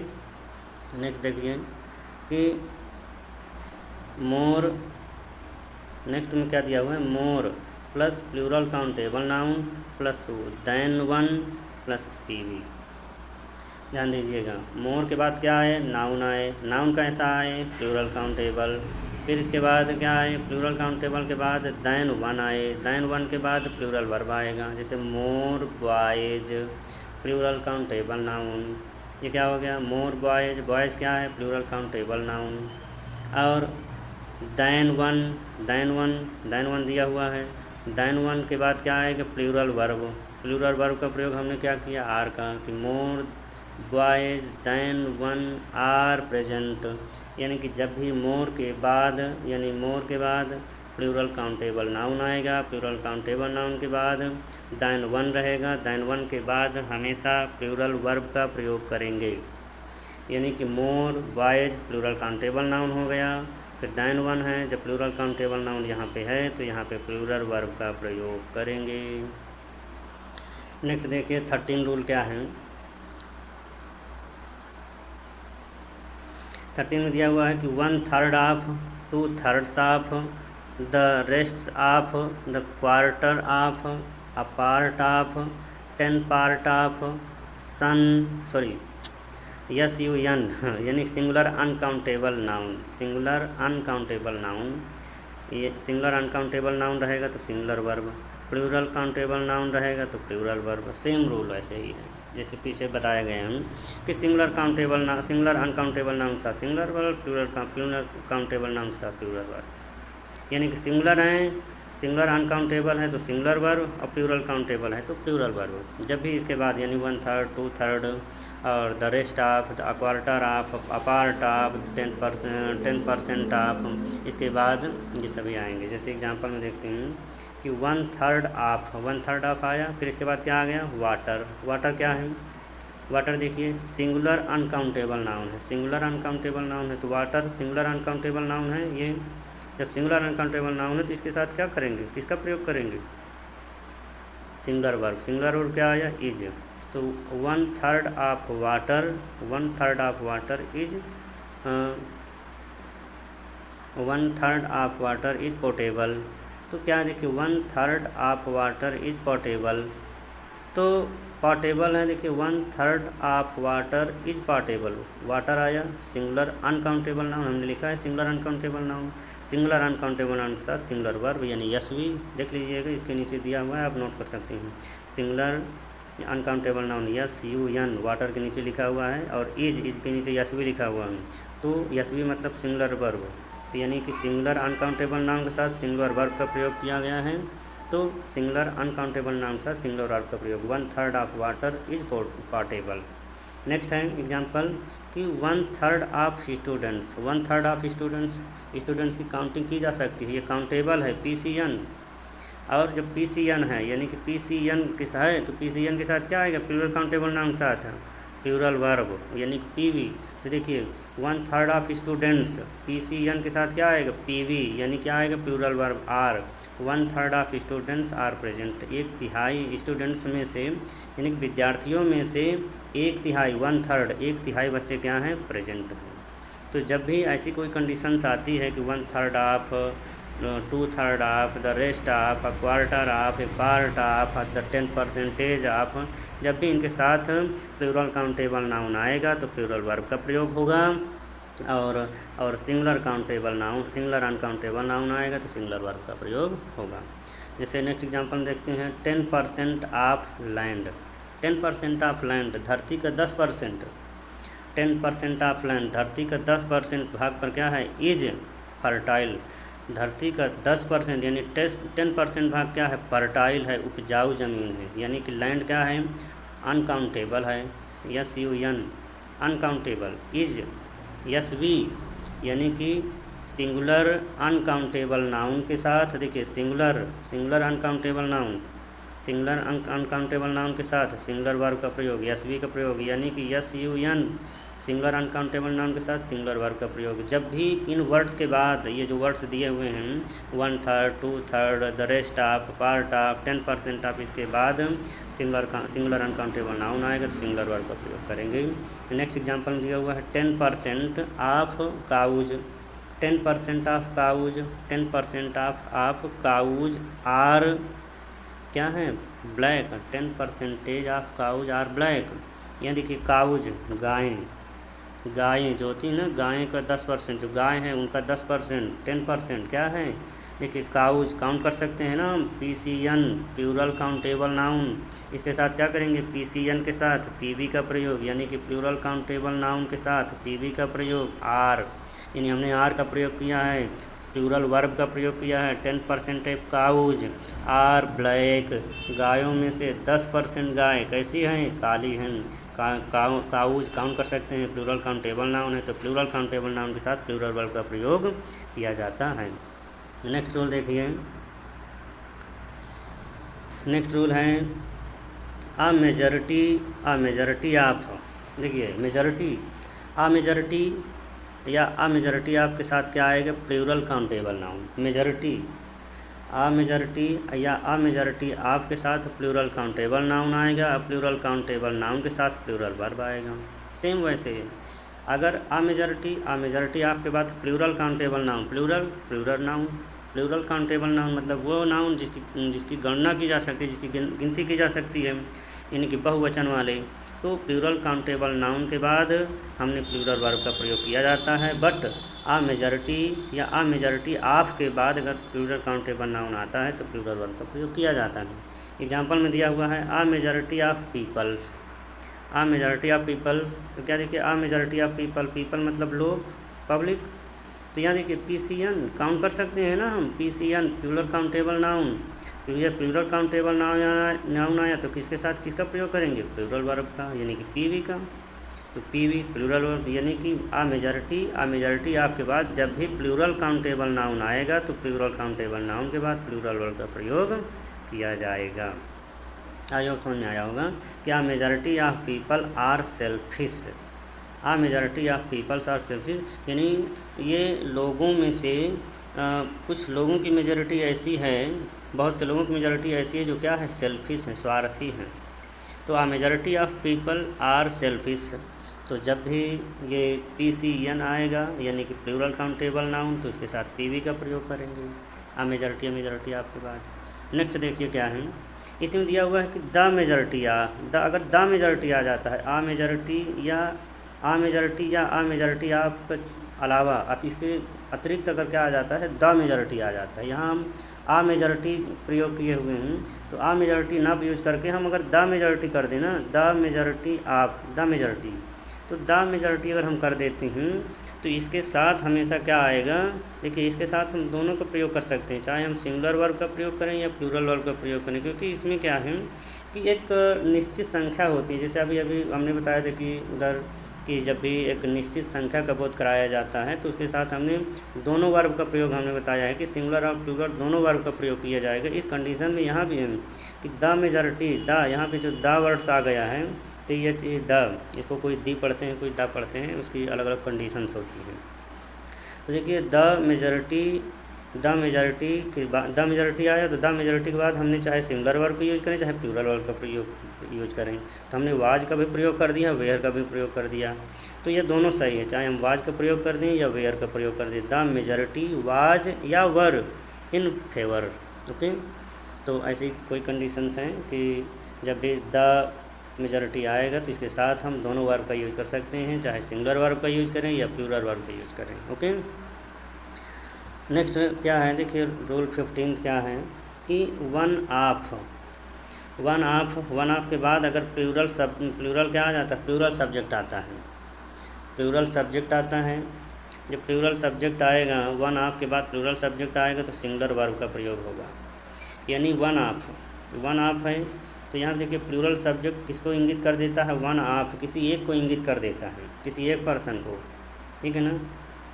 नेक्स्ट देखिए कि मोर, नेक्स्ट में क्या दिया हुआ है, more plus plural countable noun plus than one plus PV. ध्यान दीजिएगा, मोर के बाद क्या आए, नाउन आए, नाउन कैसा आए, प्लूरल काउंटेबल। फिर इसके बाद क्या आए, प्लूरल काउंटेबल के बाद देन वन आए, देन वन के बाद प्लूरल वर्ब आएगा, जैसे मोर बॉयज़, प्लूरल काउंटेबल नाउन। ये क्या हो गया, मोर बॉयज़, बॉयज़ क्या है, प्लूरल काउंटेबल नाउन। और देन वन, देन वन दिया हुआ है, देन वन के बाद क्या आएगा, प्लूरल वर्ब। प्लूरल वर्ब का प्रयोग हमने क्या किया, आर का, कि more boys than one are present. यानी कि जब भी मोर के बाद, यानी मोर के बाद प्लूरल काउंटेबल नाउन आएगा, प्लूरल काउंटेबल नाउन के बाद देन वन रहेगा, देन वन के बाद हमेशा प्लूरल वर्ब का प्रयोग करेंगे। यानी कि more boys plural countable noun हो गया, फिर देन वन है, जब प्लूरल काउंटेबल नाउन यहाँ पे है तो यहाँ पे प्लूरल वर्ब का प्रयोग करेंगे। नेक्स्ट देखिए 13 रूल क्या है। 13 में दिया हुआ है कि 1/3 of, 2/3 of, the rest of, the quarter of, a part of, 10 part of, sun, sorry S U N, यानी singular uncountable noun, singular uncountable noun. ये सिंगुलर अनकाउंटेबल नाउन रहेगा तो singular verb, plural countable noun रहेगा तो plural verb. Same rule ऐसे ही है जैसे पीछे बताए गए हम कि सिंगुलर सिंगुलर अनकाउंटेबल नाउन के साथ singular verb, plural countable noun के साथ प्लूरल वर्ब। यानी कि सिंगुलर है, सिंगुलर अनकाउंटेबल है तो सिंगुलर वर्ब, और प्लूरल काउंटेबल है तो प्लूरल वर्ब। जब भी इसके बाद यानी 1/3, 2/3 और the rest of, the quarter of, a part of, 10% of, इसके बाद ये सभी आएंगे। जैसे एग्जांपल में देखते हैं कि 1/3 ऑफ, 1/3 ऑफ आया, फिर इसके बाद क्या आ गया, वाटर। वाटर क्या है, वाटर देखिए सिंगुलर अनकाउंटेबल नाउन है, सिंगुलर अनकाउंटेबल नाउन है तो वाटर सिंगुलर अनकाउंटेबल नाउन है। ये जब सिंगुलर अनकाउंटेबल नाउन है तो इसके साथ क्या करेंगे, किसका प्रयोग करेंगे, सिंगुलर वर्ब। सिंगुलर वर्ब क्या आया, इज। तो 1/3 of water, 1/3 of water is, 1/3 of water is portable. तो क्या देखिए 1/3 ऑफ वाटर इज पोर्टेबल, तो पोर्टेबल है, देखिए 1/3 of water is portable, water आया, सिंगुलर अनकाउंटेबल नाउन हमने लिखा है, singular uncountable noun, singular uncountable noun के साथ सिंगुलर वर्ब यानी यशवी। देख लीजिएगा इसके नीचे दिया हुआ है, आप नोट कर सकते हैं। Singular uncountable noun SUN water के नीचे लिखा हुआ है और इज के नीचे SV लिखा हुआ है। तो SV मतलब सिंगुलर वर्ब, तो यानी कि सिंगुलर अनकाउंटेबल नाउन के साथ सिंगुलर वर्ब का प्रयोग किया गया है। तो सिंगुलर अनकाउंटेबल नाउन के साथ सिंगुलर वर्ब का प्रयोग 1/3 of water is portable. Next है एग्जाम्पल कि 1/3 ऑफ स्टूडेंट्स, 1/3 ऑफ स्टूडेंट्स की काउंटिंग की जा सकती है, ये काउंटेबल है PCN। और जब PCN है यानी कि PCN किस है तो PCN के साथ क्या आएगा, प्लूरल काउंटेबल नाउन के साथ है प्लूरल वर्ब यानी कि PV। तो देखिए 1/3 ऑफ स्टूडेंट्स PCN के साथ क्या आएगा PV यानी क्या आएगा plural verb R। 1/3 of students are present, 1/3 students में से यानी कि विद्यार्थियों में से 1/3 1/3 1/3 बच्चे क्या हैं प्रेजेंट हैं। तो जब भी ऐसी कोई कंडीशंस आती है कि 1/3 of 2/3 of the rest of a quarter of A part of the 10% of, जब भी इनके साथ प्लूरल काउंटेबल नाउन आएगा तो प्लूरल वर्ब का प्रयोग होगा। और singular countable noun singular uncountable noun आएगा तो सिंगुलर वर्ब का प्रयोग होगा। जैसे नेक्स्ट एग्जांपल देखते हैं 10% ऑफ लैंड, 10% ऑफ लैंड धरती का 10%, 10% ऑफ लैंड धरती का 10% भाग पर क्या है इज फर्टाइल, धरती का 10% यानी 10% भाग क्या है फर्टाइल है, उपजाऊ ज़मीन है। यानी कि लैंड क्या है अनकाउंटेबल है SUN अनकाउंटेबल, इज SV यानी कि सिंगुलर अनकाउंटेबल नाउन के साथ, देखिए singular uncountable noun singular uncountable noun के साथ सिंगुलर वर्ब का प्रयोग SV का प्रयोग यानी कि SUN सिंगुलर अनकाउंटेबल नाउन के साथ सिंगुलर वर्ब का प्रयोग। जब भी इन वर्ड्स के बाद ये जो वर्ड्स दिए हुए हैं 1/3 2/3 the rest of part of 10% of, इसके बाद सिंगुलर अनकाउंटेबल नाउन आएगा तो सिंगुलर वर्ब का प्रयोग करेंगे। नेक्स्ट एग्जांपल दिया हुआ है 10% of cows, 10% of cows 10% of cows are क्या है black, 10% of cows are black. यहाँ देखिए काउज गायें जो होती हैं ना, गायें का 10% जो गाय हैं उनका 10% 10% क्या है, देखिए काउज काउंट कर सकते हैं ना PCN प्लूरल काउंटेबल नाउन, इसके साथ क्या करेंगे PCN के साथ PV का प्रयोग यानी कि प्लूरल काउंटेबल नाउन के साथ PV का प्रयोग R, यानी हमने R का प्रयोग किया है, प्लूरल वर्ब का प्रयोग किया है 10% काउज आर ब्लैक, गायों में से 10% गाय कैसी हैं काली हैं। काउज काउंट कर सकते हैं प्लूरल काउंटेबल नाउन है तो प्लूरल काउंटेबल नाउन के साथ प्लूरल वर्ब का प्रयोग किया जाता है। नेक्स्ट रूल देखिए, नेक्स्ट रूल है आ मेजॉरिटी ऑफ, देखिए मेजॉरिटी ऑफ के साथ क्या आएगा plural countable noun, majority of के साथ प्लूरल काउंटेबल नाउन आएगा, प्लूरल काउंटेबल नाउन के साथ प्लूरल वर्ब आएगा। सेम वैसे अगर मेजॉरिटी ऑफ के बाद plural countable noun plural countable noun मतलब वो नाउन जिसकी गणना की जा सकती है, जिसकी गिनती की जा सकती है यानी कि बहुवचन वाले, तो प्लूरल काउंटेबल नाउन के बाद हमने प्लूरल वर्ब का प्रयोग किया जाता है। बट मेजॉरिटी ऑफ के बाद अगर प्लूरल काउंटेबल नाउन आता है तो प्लूरल वर्ब का प्रयोग किया जाता है। एग्जांपल में दिया हुआ है मेजॉरिटी ऑफ पीपल, तो क्या देखिए मेजॉरिटी ऑफ पीपल मतलब लोग पब्लिक, तो यहाँ देखिए PCN काउंट कर सकते हैं ना हम, PCN प्लूरल काउंटेबल नाउन, तो ये प्लूरल काउंटेबल नाउन आया तो किसके साथ किसका प्रयोग करेंगे प्लूरल वर्ब का यानी कि PV का, तो PV प्लूरल वर्ब यानी कि मेजॉरिटी ऑफ के बाद जब भी प्लूरल काउंटेबल नाउन आएगा तो प्लूरल काउंटेबल नाउन के बाद प्लूरल वर्ब का प्रयोग किया जाएगा। आज आप समझ में आया होगा कि majority of people are selfish, majority of peoples are selfish यानी ये लोगों में से कुछ लोगों की मेजॉरिटी ऐसी है, बहुत से लोगों की मेजॉरिटी ऐसी है जो क्या है सेल्फिश है, स्वार्थी हैं। तो majority of people are selfish, तो जब भी ये PCN आएगा यानी कि प्लूरल काउंटेबल नाउन तो उसके साथ PV का प्रयोग करेंगे मेजॉरिटी ऑफ के बाद। नेक्स्ट देखिए क्या है, इसमें दिया हुआ है कि द मेजॉरिटी अगर द मेजॉरिटी आ जाता है मेजॉरिटी ऑफ के अलावा इसके अतिरिक्त अगर क्या आ जाता है द मेजॉरिटी आ जाता है, यहाँ हम आ मेजॉरिटी प्रयोग किए हुए हैं, तो आ मेजॉरिटी ना यूज करके हम अगर द मेजॉरिटी कर दें ना, the majority of the majority, तो द मेजॉरिटी अगर हम कर देते हैं तो इसके साथ हमेशा क्या आएगा, देखिए इसके साथ हम दोनों का प्रयोग कर सकते हैं, चाहे हम सिंगुलर वर्ब का प्रयोग करें या प्लूरल वर्ब का प्रयोग करें, क्योंकि इसमें क्या है कि एक निश्चित संख्या होती है। जैसे अभी अभी हमने बताया था कि उधर कि जब भी एक निश्चित संख्या का बोध कराया जाता है तो उसके साथ हमने दोनों वर्ब का प्रयोग हमने बताया है कि सिंगुलर और प्लूरल दोनों वर्ब का प्रयोग किया जाएगा। इस कंडीशन में यहाँ भी है कि द मेजॉरिटी, द यहाँ पे जो द वर्ड्स आ गया है, TH द, इसको कोई दी पढ़ते हैं कोई द पढ़ते हैं, उसकी अलग अलग कंडीशंस होती हैं। तो देखिए द मेजॉरिटी के बाद द मेजॉरिटी आया, तो द मेजॉरिटी के बाद हमने चाहे सिंगुलर वर्ब का यूज करें चाहे प्लूरल वर्ब का प्रयोग यूज करें, तो हमने वाज का भी प्रयोग कर दिया, वेयर का भी प्रयोग कर दिया, तो ये दोनों सही है, चाहे हम वाज का प्रयोग कर दें या वेयर का प्रयोग कर दें। द मेजॉरिटी वाज या वर इन फेवर, ओके। तो ऐसी कोई कंडीशंस हैं कि जब भी द मेजॉरिटी आएगा तो इसके साथ हम दोनों वर्ब का यूज कर सकते हैं, चाहे सिंगुलर वर्ब का यूज करें या प्लूरल वर्ब का यूज करें, ओके। नेक्स्ट क्या है, देखिए रूल 15 क्या है कि वन ऑफ के बाद अगर प्लूरल क्या आ जाता है, प्लूरल सब्जेक्ट आता है, प्लूरल सब्जेक्ट आता है। जब प्लूरल सब्जेक्ट आएगा, वन ऑफ के बाद प्लूरल सब्जेक्ट आएगा तो सिंगुलर वर्ब का प्रयोग होगा, यानी वन ऑफ है तो यहाँ देखिए प्लूरल सब्जेक्ट किसको इंगित कर देता है, वन ऑफ, किसी एक को इंगित कर देता है, किसी एक पर्सन को, ठीक है ना।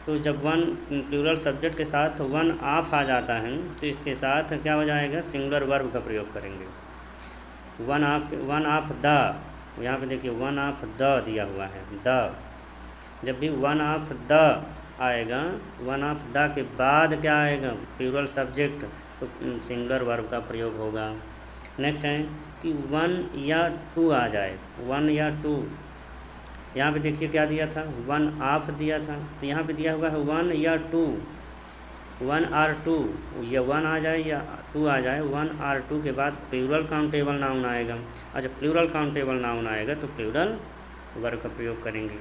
तो जब वन प्लूरल सब्जेक्ट के साथ वन ऑफ आ जाता है तो इसके साथ क्या हो जाएगा, सिंगुलर वर्ब का प्रयोग करेंगे। वन ऑफ द, यहाँ पे देखिए वन ऑफ द दिया हुआ है, द, जब भी वन ऑफ द आएगा, वन ऑफ द के बाद क्या आएगा, प्लूरल सब्जेक्ट, तो सिंगुलर वर्ब का प्रयोग होगा। नेक्स्ट है कि वन या टू आ जाए, वन या टू, यहाँ पे देखिए क्या दिया था, वन ऑफ दिया था, तो यहाँ पे दिया हुआ है वन या टू, वन आर टू, या वन आ जाए या टू आ जाए, वन आर टू के बाद प्लूरल काउंटेबल नाउन आएगा, और जब प्लूरल काउंटेबल नाउन आएगा तो प्लूरल वर्ब का प्रयोग करेंगे,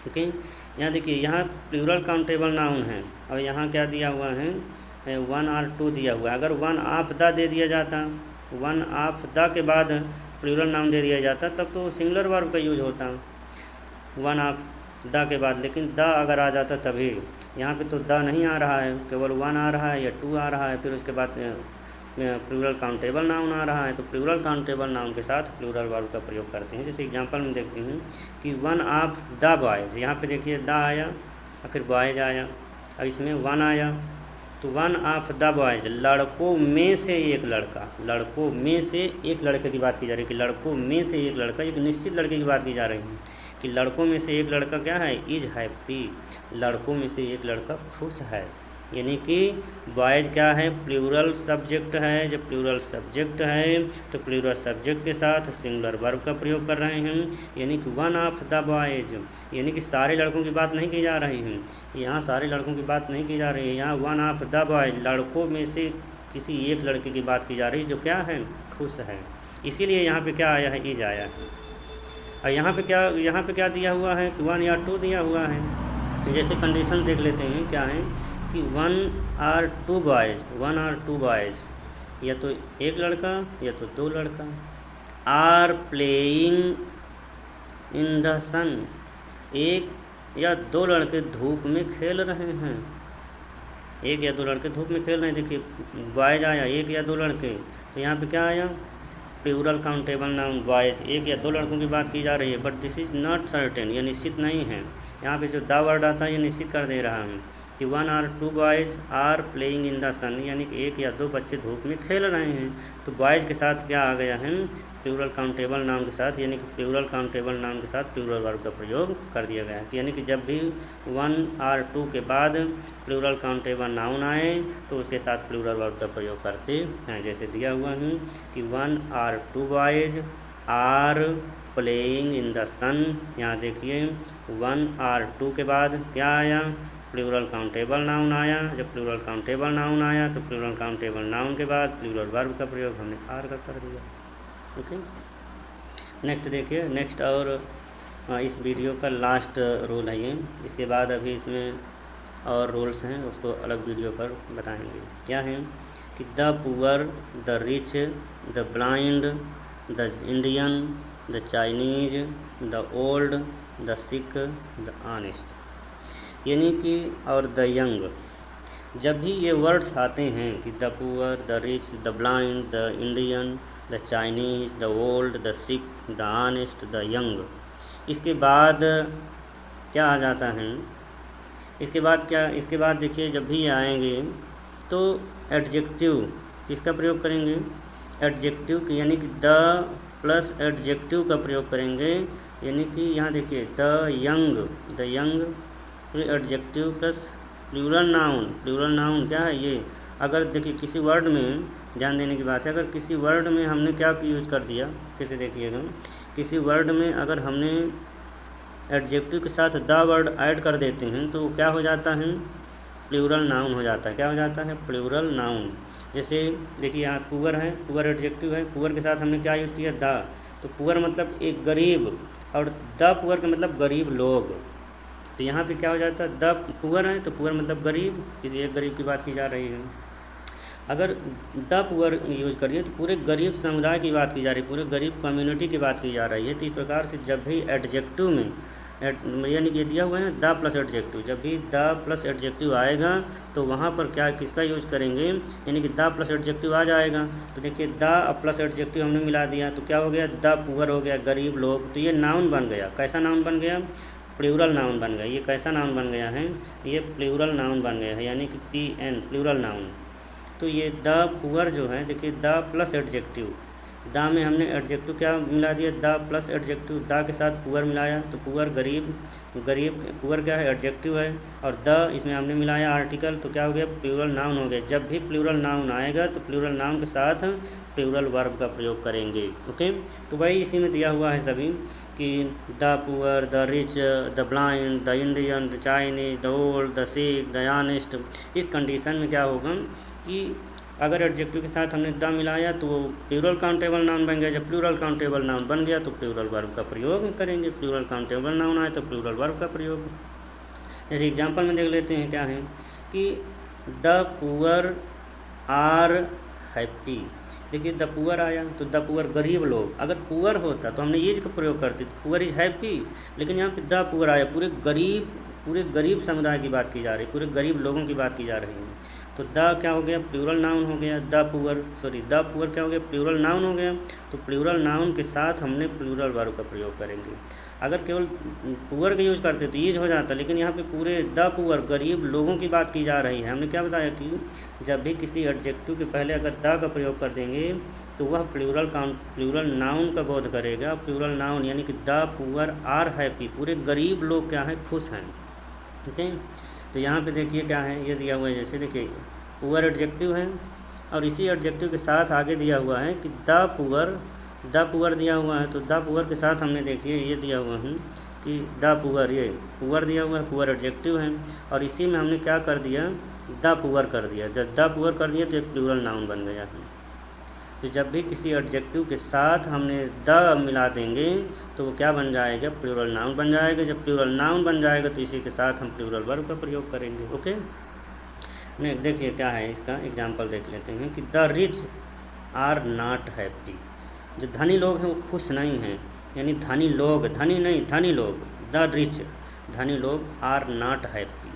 ठीक है। यहाँ देखिए यहाँ प्लूरल काउंटेबल नाउन है और यहाँ क्या दिया हुआ है, वन आर टू दिया हुआ है। अगर वन ऑफ द दे दिया जाता, वन ऑफ द के बाद प्लूरल नाउन दे दिया जाता तब तो सिंगुलर वर्ब का यूज होता, वन ऑफ द के बाद, लेकिन द अगर आ जाता तभी। यहाँ पे तो द नहीं आ रहा है, केवल वन आ रहा है या टू आ रहा है, फिर उसके बाद प्लूरल काउंटेबल नाउन आ रहा है, तो प्लूरल काउंटेबल नाउन के साथ प्लूरल वर्ब का प्रयोग करते हैं। जैसे एग्जांपल में देखते हैं कि वन ऑफ द बॉयज़, यहाँ पे देखिए द आया और फिर बॉयज़ आया, अब इसमें वन आया, तो वन ऑफ द बॉयज़, लड़कों में से एक लड़का, लड़कों में से एक लड़के की बात की जा रही है कि लड़कों में से एक लड़का, एक निश्चित लड़के की बात की जा रही है कि लड़कों में से एक लड़का क्या है, इज हैप्पी, लड़कों में से एक लड़का खुश है, यानी कि बॉयज़ क्या है, प्लूरल सब्जेक्ट है। जब प्लूरल सब्जेक्ट है तो प्लूरल सब्जेक्ट के साथ सिंगुलर वर्ब का प्रयोग कर रहे हैं, यानी कि वन ऑफ द बॉयज़, यानी कि सारे लड़कों की बात नहीं की जा रही है, यहाँ सारे लड़कों की बात नहीं की जा रही है, यहाँ वन ऑफ द बॉयज़, लड़कों में से किसी एक लड़के की बात की जा रही है जो क्या है, खुश है, इसीलिए यहाँ पे क्या आया है, इज आया है। और यहाँ पे क्या दिया हुआ है कि वन या टू दिया हुआ है, तो जैसे कंडीशन देख लेते हैं क्या है कि वन आर टू बॉयज़, या तो एक लड़का या तो दो लड़का, आर प्लेइंग इन द सन, एक या दो लड़के धूप में खेल रहे हैं, एक या दो लड़के धूप में खेल रहे हैं। देखिए बॉयज़ आया, एक या दो लड़के, तो यहाँ पे क्या आया, प्लूरल काउंटेबल नाउन बॉयज़, एक या दो लड़कों की बात की जा रही है, but this is not certain, यह निश्चित नहीं है। यहाँ पे जो द वर्ड आता है ये निश्चित कर दे रहा है कि one or two boys are playing in the sun, यानी कि एक या दो बच्चे धूप में खेल रहे हैं, तो बॉयज़ के साथ क्या आ गया है, प्लूरल काउंटेबल नाउन के साथ, यानी कि प्लूरल काउंटेबल नाउन के साथ प्लूरल वर्ब का प्रयोग कर दिया गया है। तो यानी कि जब भी वन आर टू के बाद प्लूरल काउंटेबल नाउन आए तो उसके साथ प्लूरल वर्ब का प्रयोग करते हैं। जैसे दिया हुआ है कि one or two boys are playing in the sun, यहाँ देखिए वन आर टू के बाद क्या आया, प्लूरल काउंटेबल नाउन आया। जब प्लूरल काउंटेबल नाउन आया तो प्लूरल काउंटेबल नाउन के बाद प्लूरल वर्ब का प्रयोग हमने आर का कर दिया, ओके। नेक्स्ट देखिए, नेक्स्ट और इस वीडियो का लास्ट रूल है ये, इसके बाद अभी इसमें और रूल्स हैं उसको अलग वीडियो पर बताएंगे। क्या है कि the poor, the rich, the blind, the Indian, the Chinese, the old, the sick, the honest, यानी कि और द यंग। जब भी ये वर्ड्स आते हैं कि the poor, the rich, the blind, the Indian, the Chinese, the old, the sick, the honest, the young, इसके बाद क्या आ जाता है, इसके बाद देखिए जब भी ये आएंगे तो एडजेक्टिव किसका प्रयोग करेंगे, एडजेक्टिव की, यानी कि द प्लस एडजेक्टिव का प्रयोग करेंगे। यानी कि यहाँ देखिए द यंग फिर एडजेक्टिव प्लस प्लूरल नाउन क्या है ये, अगर देखिए किसी वर्ड में ध्यान देने की बात है, अगर किसी वर्ड में हमने क्या यूज कर दिया, फिर से देखिएगा, किसी वर्ड में अगर हमने एडजेक्टिव के साथ द वर्ड ऐड कर देते हैं तो क्या हो जाता है, प्लूरल नाउन हो जाता है। क्या हो जाता है, प्लूरल नाउन। जैसे देखिए यहाँ पुअर है, पुअर एडजेक्टिव है, पुअर के साथ हमने क्या यूज़ किया, द, तो पुअर मतलब एक गरीब, और द पुअर का मतलब गरीब लोग, तो यहाँ पे क्या हो जाता है, द पुअर है तो पुअर मतलब गरीब, किसी एक गरीब की बात की जा रही है। अगर द पुअर यूज करिए तो पूरे गरीब समुदाय की बात की जा रही है, पूरे गरीब कम्युनिटी की बात की जा रही है। तो इस प्रकार से जब भी एडजेक्टिव में यानी कि दिया हुआ है ना द प्लस एडजेक्टिव, जब भी द प्लस एडजेक्टिव आएगा तो वहाँ पर क्या किसका यूज करेंगे, यानी कि द प्लस एडजेक्टिव आ जाएगा। तो देखिए द प्लस एडजेक्टिव हमने मिला दिया तो क्या हो गया, द पुअर हो गया, गरीब लोग। तो ये नाउन बन गया, कैसा नाउन बन गया, प्लूरल नाउन बन गया। ये कैसा नाउन बन गया है, ये प्लूरल नाउन बन गया है, यानी कि PN प्लूरल नाउन। तो ये द पुअर जो है, देखिए द प्लस एडजेक्टिव, द में हमने एडजेक्टिव क्या मिला दिया, द प्लस एडजेक्टिव, द के साथ पुअर मिलाया तो पुअर गरीब, पुअर क्या है, एडजेक्टिव है, और द इसमें हमने मिलाया आर्टिकल, तो क्या हो गया, प्लूरल नाउन हो गया। जब भी प्लूरल नाउन आएगा तो प्लूरल नाउन के साथ प्लूरल वर्ब का प्रयोग करेंगे। ओके, तो भाई इसी में दिया हुआ है सभी कि the poor, the rich, the blind, the Indian, the Chinese, the old, the sick, the honest. इस कंडीशन में क्या होगा कि अगर एडजेक्टिव के साथ हमने द मिलाया तो वो प्लूरल काउंटेबल नाउन बन गया। जब प्लूरल काउंटेबल नाउन बन गया तो प्लूरल वर्ब का प्रयोग करेंगे, प्लूरल काउंटेबल नाउन आए तो प्लूरल वर्ब का प्रयोग। जैसे एग्जांपल में देख लेते हैं क्या है कि द पुअर आर हैप्पी। देखिए द पुअर आया तो द पुअर गरीब लोग, अगर पुअर होता तो हमने इज का प्रयोग करते, पुअर इज हैप्पी, लेकिन यहाँ पे द पुअर आया, पूरे गरीब समुदाय की बात की जा रही है, पूरे गरीब लोगों की बात की जा रही है। तो द क्या हो गया, प्लूरल नाउन हो गया, द पुअर क्या हो गया, प्लूरल नाउन हो गया। तो प्लूरल नाउन के साथ हमने प्लूरल वर्ब का प्रयोग करेंगे। अगर केवल पुअर का यूज़ करते तो ईज हो जाता, लेकिन यहाँ पे पूरे द पुअर गरीब लोगों की बात की जा रही है। हमने क्या बताया कि जब भी किसी एडजेक्टिव के पहले अगर द का प्रयोग कर देंगे तो वह प्लूरल नाउन का बोध करेगा। प्लूरल नाउन यानी कि द पुअर आर हैप्पी, पूरे गरीब लोग क्या हैं, खुश हैं। ठीक है, तो यहाँ पे देखिए क्या है, ये दिया हुआ है, जैसे देखिए पुअर एडजेक्टिव है और इसी एडजेक्टिव के साथ आगे दिया हुआ है कि द पुअर दिया हुआ है। तो द पुअर के साथ हमने देखिए ये दिया हुआ है कि द पुअर, ये पुअर दिया हुआ है, पुअर एडजेक्टिव है, और इसी में हमने क्या कर दिया, द पुअर कर दिया। जब द पुअर कर दिया तो एक प्लूरल नाउन बन गया है। तो जब भी किसी एडजेक्टिव के साथ हमने द मिला देंगे तो वो क्या बन जाएगा, प्लूरल नाउन बन जाएगा। जब प्लूरल नाउन बन जाएगा तो इसी के साथ हम प्लूरल वर्ब का प्रयोग करेंगे। ओके, नहीं देखिए क्या है, इसका एग्जांपल देख लेते हैं कि the rich are not happy. जो धनी लोग हैं वो खुश नहीं हैं, यानी धनी लोग, धनी लोग, द रिच, धनी लोग आर नॉट हैप्पी।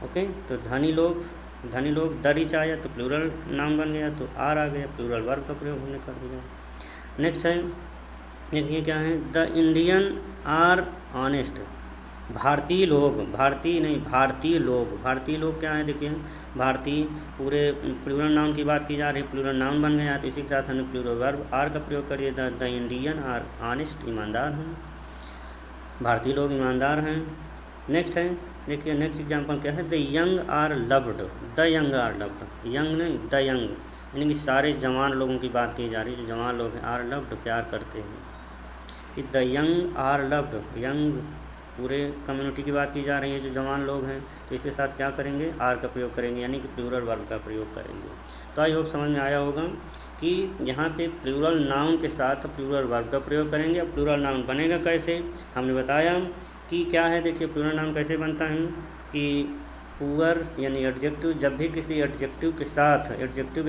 ओके, तो धनी लोग द रिच आया तो प्लूरल नाउन बन गया, तो आर आ गया, प्लूरल वर्ब का प्रयोग हमने कर दिया। नेक्स्ट है, देखिए क्या है, द इंडियन आर ऑनेस्ट। भारतीय लोग क्या है, देखिए भारतीय, पूरे प्लूरल नाउन की बात की जा रही है, प्लूरल नाउन बन गया तो इसी के साथ हमने प्लूरल वर्ब आर का प्रयोग कर दिया। द इंडियन आर ऑनेस्ट, ईमानदार हैं, भारतीय लोग ईमानदार हैं। नेक्स्ट है, देखिए नेक्स्ट एग्जांपल क्या है, the young are loved. Young नहीं, द यंग, यानी कि सारे जवान लोगों की बात की जा रही है, जो जवान लोग हैं, आर लव्ड, प्यार करते हैं। कि the young are loved, young पूरे कम्युनिटी की बात की जा रही है, जो जवान लोग हैं, तो इसके साथ क्या करेंगे, आर का प्रयोग करेंगे, यानी कि प्लूरल वर्ब का प्रयोग करेंगे। तो आई होप समझ में आया होगा कि यहाँ पे प्लूरल नाउन के साथ प्लूरल वर्ब का प्रयोग करेंगे। अब प्लूरल नाउन बनेगा कैसे, हमने बताया कि क्या है, देखिए प्लूरल नाउन कैसे बनता है कि पुअर यानी एडजेक्टिव, जब भी किसी एडजेक्टिव के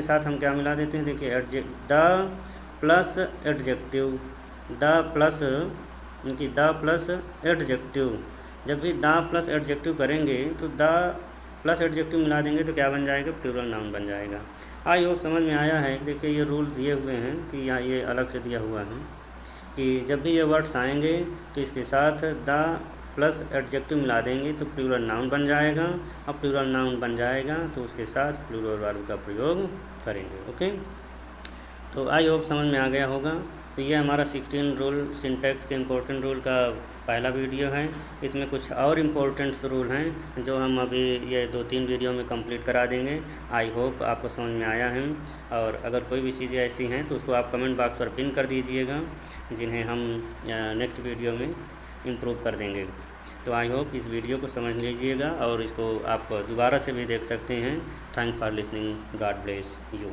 साथ हम क्या मिला देते हैं, देखिए the plus adjective, the plus adjective, जब भी द प्लस एडजेक्टिव करेंगे तो द प्लस एडजेक्टिव मिला देंगे तो क्या बन जाएगा, प्लूरल नाउन बन जाएगा। आई होप समझ में आया है। देखिए ये रूल दिए हुए हैं कि यहाँ ये अलग से दिया हुआ है कि जब भी ये वर्ड्स आएंगे तो इसके साथ द प्लस एडजेक्टिव मिला देंगे तो प्लूरल नाउन बन जाएगा। अब प्लूरल नाउन बन जाएगा तो उसके साथ प्लूरल वर्ब का प्रयोग करेंगे। ओके, तो आई होप समझ में आ गया होगा। तो ये हमारा 16 रूल, सिंटैक्स के इम्पोर्टेंट रूल का पहला वीडियो है। इसमें कुछ और इम्पोर्टेंट्स रूल हैं जो हम अभी ये 2-3 वीडियो में कंप्लीट करा देंगे। आई होप आपको समझ में आया है, और अगर कोई भी चीज़ें ऐसी हैं तो उसको आप कमेंट बॉक्स पर पिन कर दीजिएगा, जिन्हें हम नेक्स्ट वीडियो में इम्प्रूव कर देंगे। तो आई होप इस वीडियो को समझ लीजिएगा और इसको आप दोबारा से भी देख सकते हैं। Thank for listening, God bless you.